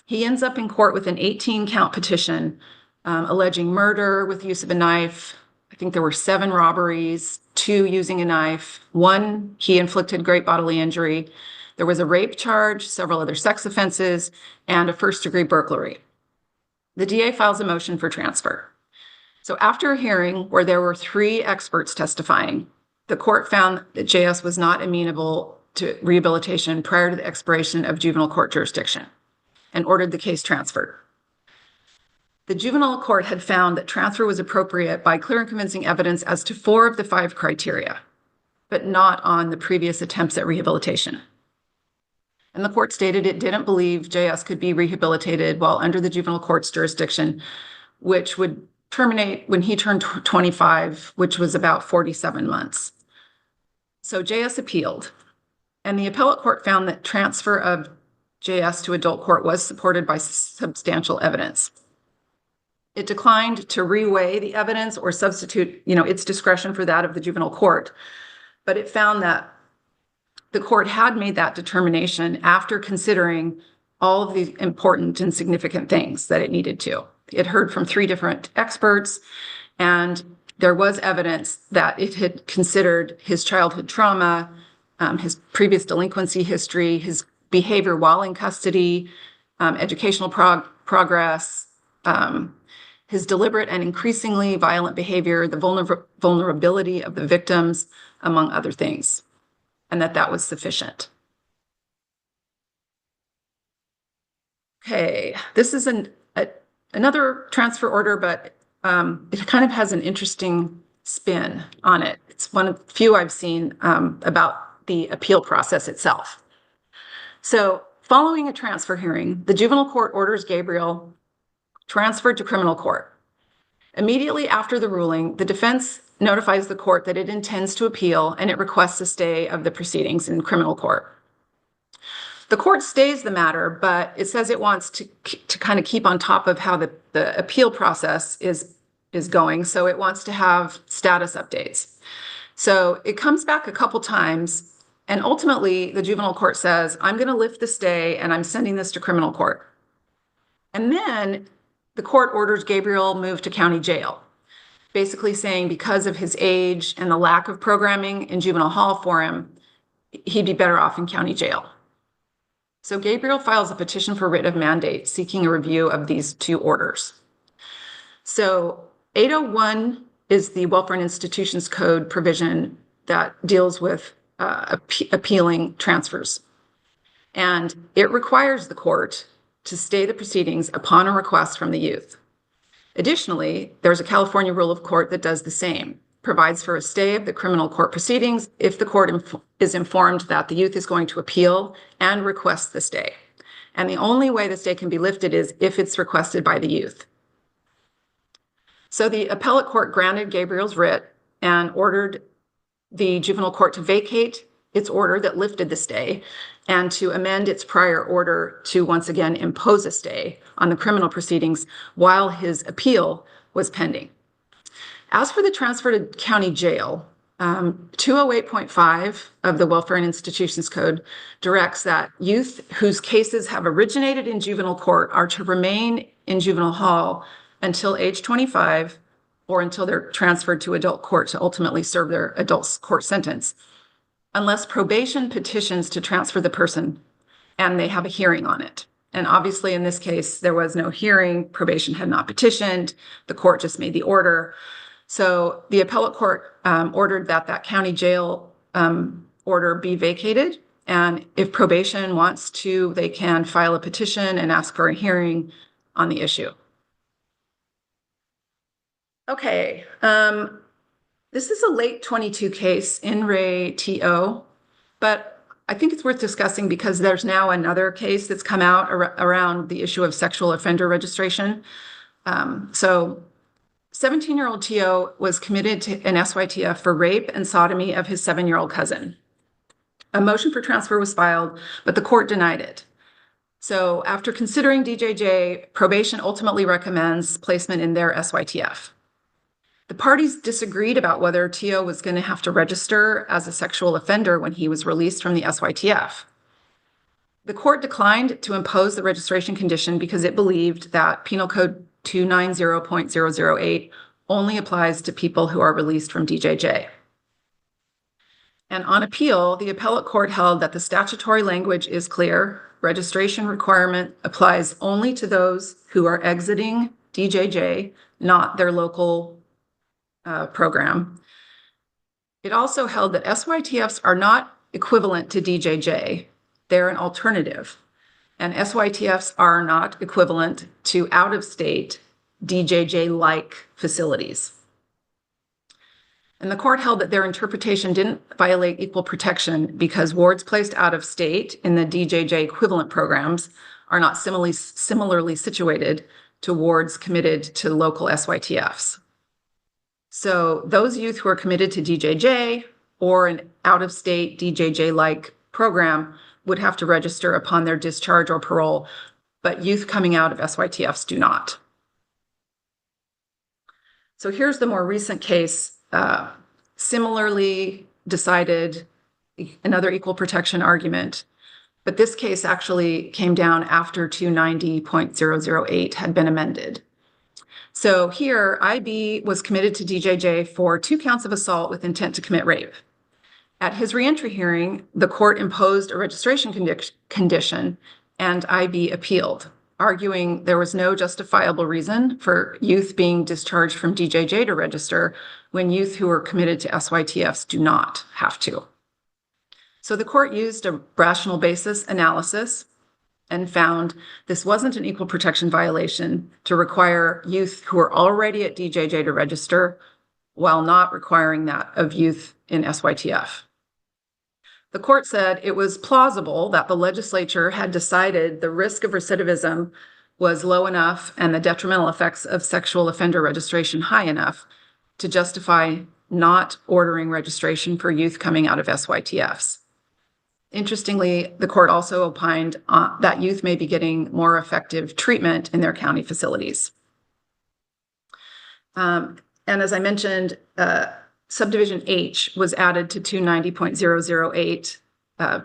He ends up in court with an 18-count petition alleging murder with use of a knife. I think there were 7 robberies, 2 using a knife, 1 he inflicted great bodily injury. There was a rape charge, several other sex offenses, and a first-degree burglary. The DA files a motion for transfer. So after a hearing where there were 3 experts testifying, the court found that JS was not amenable to rehabilitation prior to the expiration of juvenile court jurisdiction and ordered the case transferred. The juvenile court had found that transfer was appropriate by clear and convincing evidence as to 4 of the 5 criteria, but not on the previous attempts at rehabilitation. And the court stated it didn't believe JS could be rehabilitated while under the juvenile court's jurisdiction, which would terminate when he turned 25, which was about 47 months. So JS appealed, and the appellate court found that transfer of JS to adult court was supported by substantial evidence. It declined to reweigh the evidence or substitute, its discretion for that of the juvenile court. But it found that the court had made that determination after considering all of the important and significant things that it needed to. It heard from 3 different experts, and there was evidence that it had considered his childhood trauma, his previous delinquency history, his behavior while in custody, educational progress, his deliberate and increasingly violent behavior, the vulnerability of the victims, among other things, and that was sufficient. Okay, this is another transfer order, but it kind of has an interesting spin on it. It's one of the few I've seen about the appeal process itself. So following a transfer hearing, the juvenile court orders Gabriel transferred to criminal court. Immediately after the ruling, the defense notifies the court that it intends to appeal, and it requests a stay of the proceedings in criminal court. The court stays the matter, but it says it wants to kind of keep on top of how the appeal process is going. So it wants to have status updates. So it comes back a couple times, and ultimately the juvenile court says, I'm going to lift the stay and I'm sending this to criminal court. And then the court orders Gabriel moved to county jail, basically saying because of his age and the lack of programming in juvenile hall for him, he'd be better off in county jail. So Gabriel files a petition for writ of mandate seeking a review of these 2 orders. So 801 is the Welfare and Institutions Code provision that deals with appealing transfers. And it requires the court to stay the proceedings upon a request from the youth. Additionally, there's a California rule of court that does the same, provides for a stay of the criminal court proceedings if the court is informed that the youth is going to appeal and requests the stay. And the only way the stay can be lifted is if it's requested by the youth. So the appellate court granted Gabriel's writ and ordered the juvenile court to vacate its order that lifted the stay and to amend its prior order to once again impose a stay on the criminal proceedings while his appeal was pending. As for the transfer to county jail, 208.5 of the Welfare and Institutions Code directs that youth whose cases have originated in juvenile court are to remain in juvenile hall until age 25 or until they're transferred to adult court to ultimately serve their adult court sentence, unless probation petitions to transfer the person and they have a hearing on it. And obviously in this case, there was no hearing, probation had not petitioned, the court just made the order. So the appellate court ordered that county jail order be vacated. And if probation wants to, they can file a petition and ask for a hearing on the issue. Okay, this is a late 22 case, in re TO, but I think it's worth discussing because there's now another case that's come out around the issue of sexual offender registration. So 17-year-old TO was committed to an SYTF for rape and sodomy of his 7-year-old cousin. A motion for transfer was filed, but the court denied it. So after considering DJJ, probation ultimately recommends placement in their SYTF. The parties disagreed about whether TO was going to have to register as a sexual offender when he was released from the SYTF. The court declined to impose the registration condition because it believed that Penal Code 290.008 only applies to people who are released from DJJ. And on appeal, the appellate court held that the statutory language is clear. Registration requirement applies only to those who are exiting DJJ, not their local program. It also held that SYTFs are not equivalent to DJJ. They're an alternative. And SYTFs are not equivalent to out-of-state DJJ-like facilities. And the court held that their interpretation didn't violate equal protection because wards placed out of state in the DJJ equivalent programs are not similarly situated to wards committed to local SYTFs. So those youth who are committed to DJJ or an out-of-state DJJ-like program would have to register upon their discharge or parole, but youth coming out of SYTFs do not. So here's the more recent case, similarly decided another equal protection argument. But this case actually came down after 290.008 had been amended. So here, IB was committed to DJJ for 2 counts of assault with intent to commit rape. At his reentry hearing, the court imposed a registration condition, and IB appealed, arguing there was no justifiable reason for youth being discharged from DJJ to register when youth who are committed to SYTFs do not have to. So the court used a rational basis analysis and found this wasn't an equal protection violation to require youth who are already at DJJ to register while not requiring that of youth in SYTF. The court said it was plausible that the legislature had decided the risk of recidivism was low enough and the detrimental effects of sexual offender registration high enough to justify not ordering registration for youth coming out of SYTFs. Interestingly, the court also opined that youth may be getting more effective treatment in their county facilities. And as I mentioned, Subdivision H was added to 290.008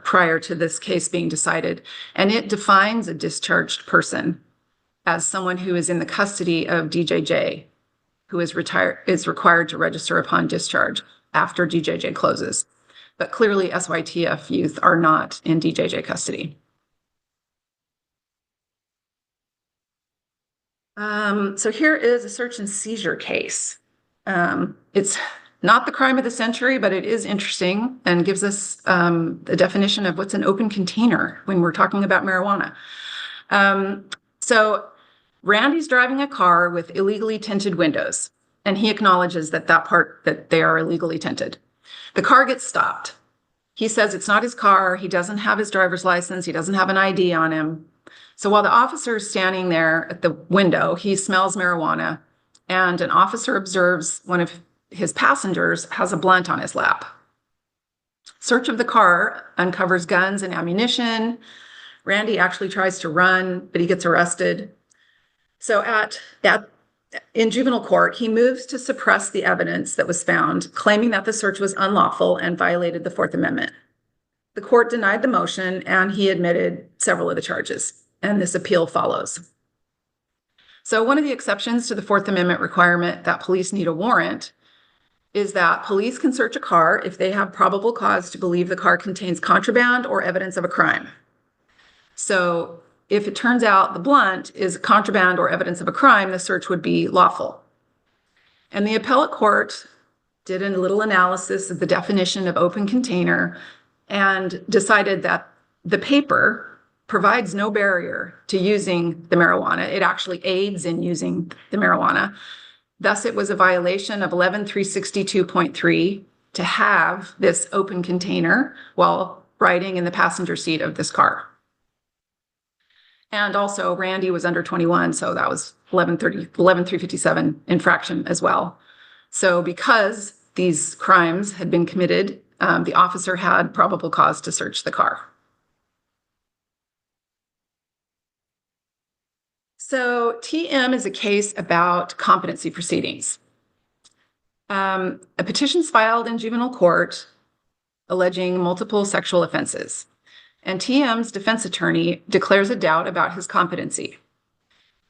prior to this case being decided, and it defines a discharged person as someone who is in the custody of DJJ, who is required to register upon discharge after DJJ closes. But clearly SYTF youth are not in DJJ custody. So here is a search and seizure case. It's not the crime of the century, but it is interesting and gives us the definition of what's an open container when we're talking about marijuana. So Randy's driving a car with illegally tinted windows, and he acknowledges that they are illegally tinted. The car gets stopped. He says it's not his car. He doesn't have his driver's license. He doesn't have an ID on him. So while the officer is standing there at the window, he smells marijuana, and an officer observes one of his passengers has a blunt on his lap. Search of the car uncovers guns and ammunition. Randy actually tries to run, but he gets arrested. So in juvenile court, he moves to suppress the evidence that was found, claiming that the search was unlawful and violated the Fourth Amendment. The court denied the motion, and he admitted several of the charges, and this appeal follows. So one of the exceptions to the Fourth Amendment requirement that police need a warrant is that police can search a car if they have probable cause to believe the car contains contraband or evidence of a crime. So if it turns out the blunt is contraband or evidence of a crime, the search would be lawful. And the appellate court did a little analysis of the definition of open container and decided that the paper provides no barrier to using the marijuana. It actually aids in using the marijuana. Thus, it was a violation of 11362.3 to have this open container while riding in the passenger seat of this car. And also, Randy was under 21, so that was 11357 infraction as well. So because these crimes had been committed, the officer had probable cause to search the car. So TM is a case about competency proceedings. A petition's filed in juvenile court alleging multiple sexual offenses, and TM's defense attorney declares a doubt about his competency.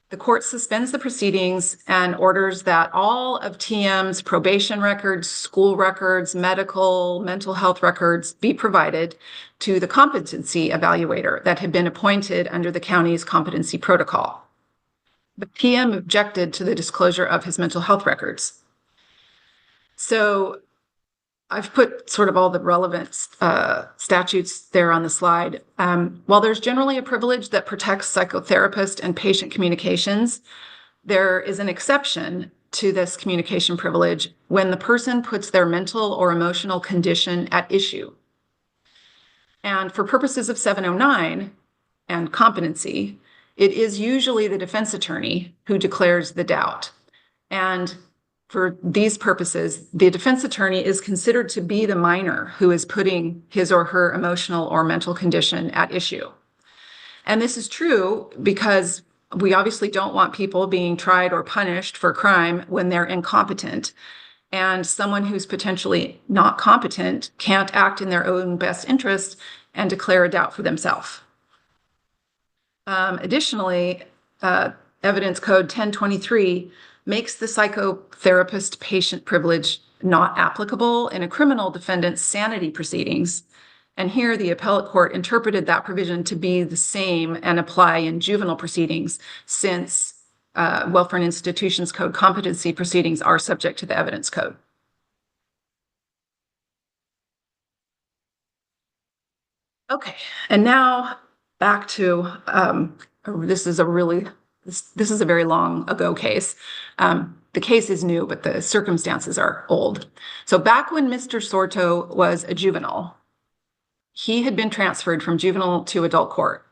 The court suspends the proceedings and orders that all of TM's probation records, school records, medical, mental health records be provided to the competency evaluator that had been appointed under the county's competency protocol. But TM objected to the disclosure of his mental health records. So I've put sort of all the relevant statutes there on the slide. While there's generally a privilege that protects psychotherapist and patient communications, there is an exception to this communication privilege when the person puts their mental or emotional condition at issue. And for purposes of 709 and competency, it is usually the defense attorney who declares the doubt. And for these purposes, the defense attorney is considered to be the minor who is putting his or her emotional or mental condition at issue. And this is true because we obviously don't want people being tried or punished for crime when they're incompetent. And someone who's potentially not competent can't act in their own best interest and declare a doubt for themselves. Additionally, Evidence Code 1023 makes the psychotherapist patient privilege not applicable in a criminal defendant's sanity proceedings. And here the appellate court interpreted that provision to be the same and apply in juvenile proceedings, since Welfare and Institutions Code competency proceedings are subject to the Evidence Code. Okay, and now back to, this is a very long ago case. The case is new, but the circumstances are old. So back when Mr. Sorto was a juvenile, he had been transferred from juvenile to adult court,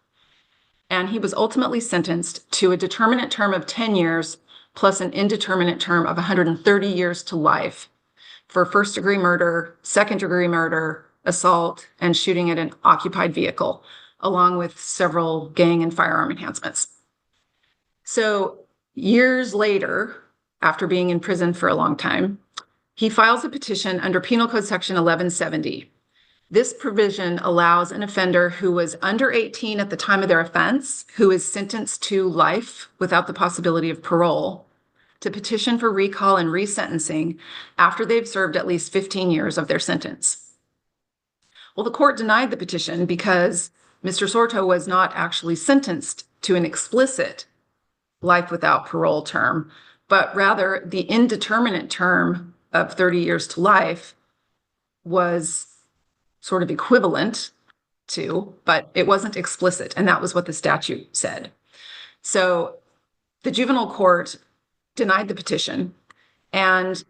and he was ultimately sentenced to a determinate term of 10 years plus an indeterminate term of 130 years to life for first-degree murder, second-degree murder, assault, and shooting at an occupied vehicle, along with several gang and firearm enhancements. So years later, after being in prison for a long time, he files a petition under Penal Code Section 1170. This provision allows an offender who was under 18 at the time of their offense, who is sentenced to life without the possibility of parole, to petition for recall and resentencing after they've served at least 15 years of their sentence. Well, the court denied the petition because Mr. Sorto was not actually sentenced to an explicit life without parole term, but rather the indeterminate term of 30 years to life was sort of equivalent to, but it wasn't explicit, and that was what the statute said. So the juvenile court denied the petition, and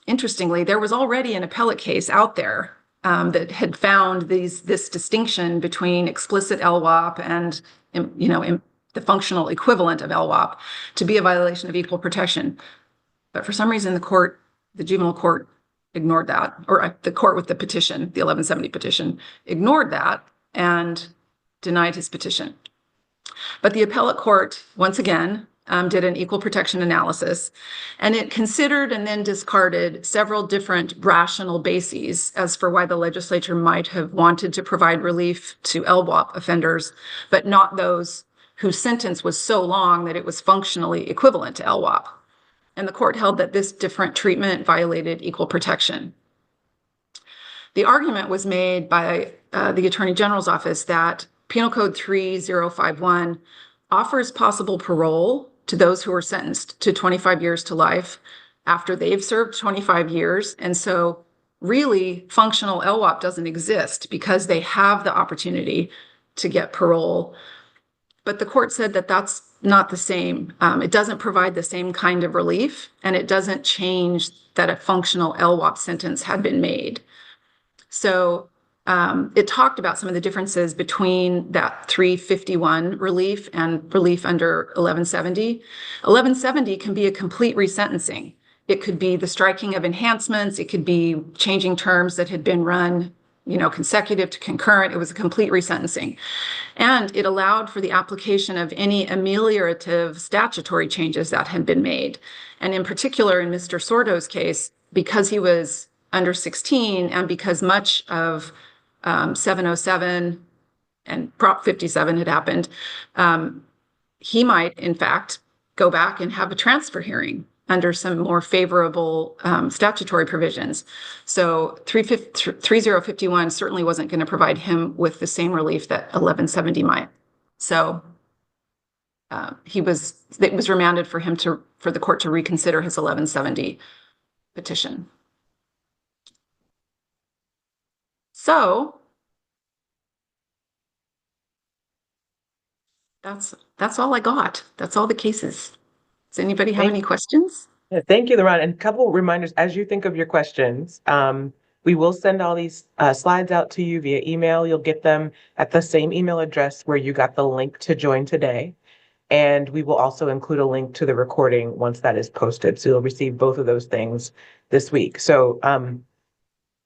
interestingly, there was already an appellate case out there that had found this distinction between explicit LWOP and the functional equivalent of LWOP to be a violation of equal protection. But for some reason, the juvenile court ignored that, or the court with the petition, the 1170 petition, ignored that and denied his petition. But the appellate court, once again, did an equal protection analysis, and it considered and then discarded several different rational bases as for why the legislature might have wanted to provide relief to LWOP offenders, but not those whose sentence was so long that it was functionally equivalent to LWOP. And the court held that this different treatment violated equal protection. The argument was made by the Attorney General's office that Penal Code 3051 offers possible parole to those who are sentenced to 25 years to life after they've served 25 years. And so really functional LWOP doesn't exist because they have the opportunity to get parole. But the court said that that's not the same. It doesn't provide the same kind of relief, and it doesn't change that a functional LWOP sentence had been made. So it talked about some of the differences between that 351 relief and relief under 1170. 1170 can be a complete resentencing. It could be the striking of enhancements. It could be changing terms that had been run, consecutive to concurrent. It was a complete resentencing. And it allowed for the application of any ameliorative statutory changes that had been made. And in particular, in Mr. Sorto's case, because he was under 16 and because much of 707 and Prop 57 had happened, he might, in fact, go back and have a transfer hearing under some more favorable statutory provisions. So 3051 certainly wasn't going to provide him with the same relief that 1170 might. So it was remanded for the court to reconsider his 1170 petition. So that's all I got. That's all the cases. Does anybody have any questions? Yeah, thank you, LaRon. And a couple reminders as you think of your questions. We will send all these slides out to you via email. You'll get them at the same email address where you got the link to join today. And we will also include a link to the recording once that is posted. So you'll receive both of those things this week. So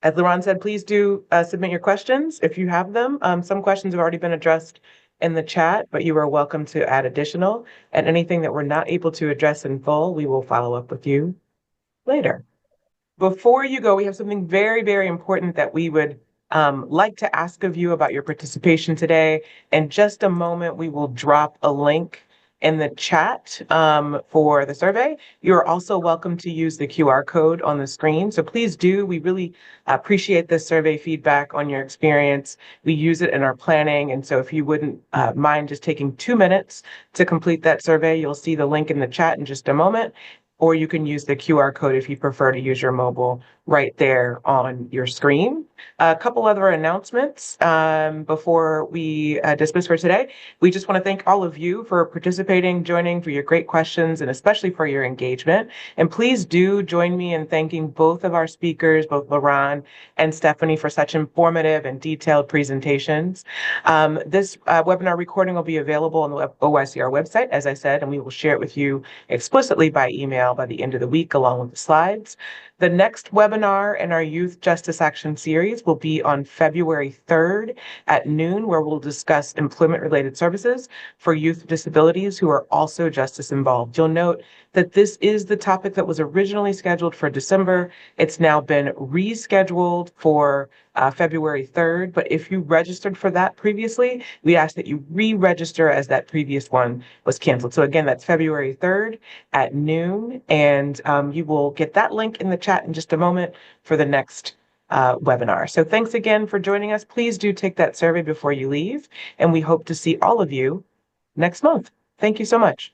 as LaRon said, please do submit your questions if you have them. Some questions have already been addressed in the chat, but you are welcome to add additional. And anything that we're not able to address in full, we will follow up with you later. Before you go, we have something very, very important that we would like to ask of you about your participation today. In just a moment, we will drop a link in the chat for the survey. You're also welcome to use the QR code on the screen. So please do. We really appreciate this survey feedback on your experience. We use it in our planning. And so if you wouldn't mind just taking 2 minutes to complete that survey, you'll see the link in the chat in just a moment. Or you can use the QR code if you prefer to use your mobile right there on your screen. A couple other announcements before we dismiss for today. We just want to thank all of you for participating, joining, for your great questions, and especially for your engagement. And please do join me in thanking both of our speakers, both LaRon and Stephanie, for such informative and detailed presentations. This webinar recording will be available on the OYCR website, as I said, and we will share it with you explicitly by email by the end of the week, along with the slides. The next webinar in our Youth Justice Action series will be on February 3rd at noon, where we'll discuss employment-related services for youth with disabilities who are also justice involved. You'll note that this is the topic that was originally scheduled for December. It's now been rescheduled for February 3rd, but if you registered for that previously, we ask that you re-register as that previous one was canceled. So again, that's February 3rd at noon, and you will get that link in the chat in just a moment for the next webinar. So thanks again for joining us. Please do take that survey before you leave, and we hope to see all of you next month. Thank you so much.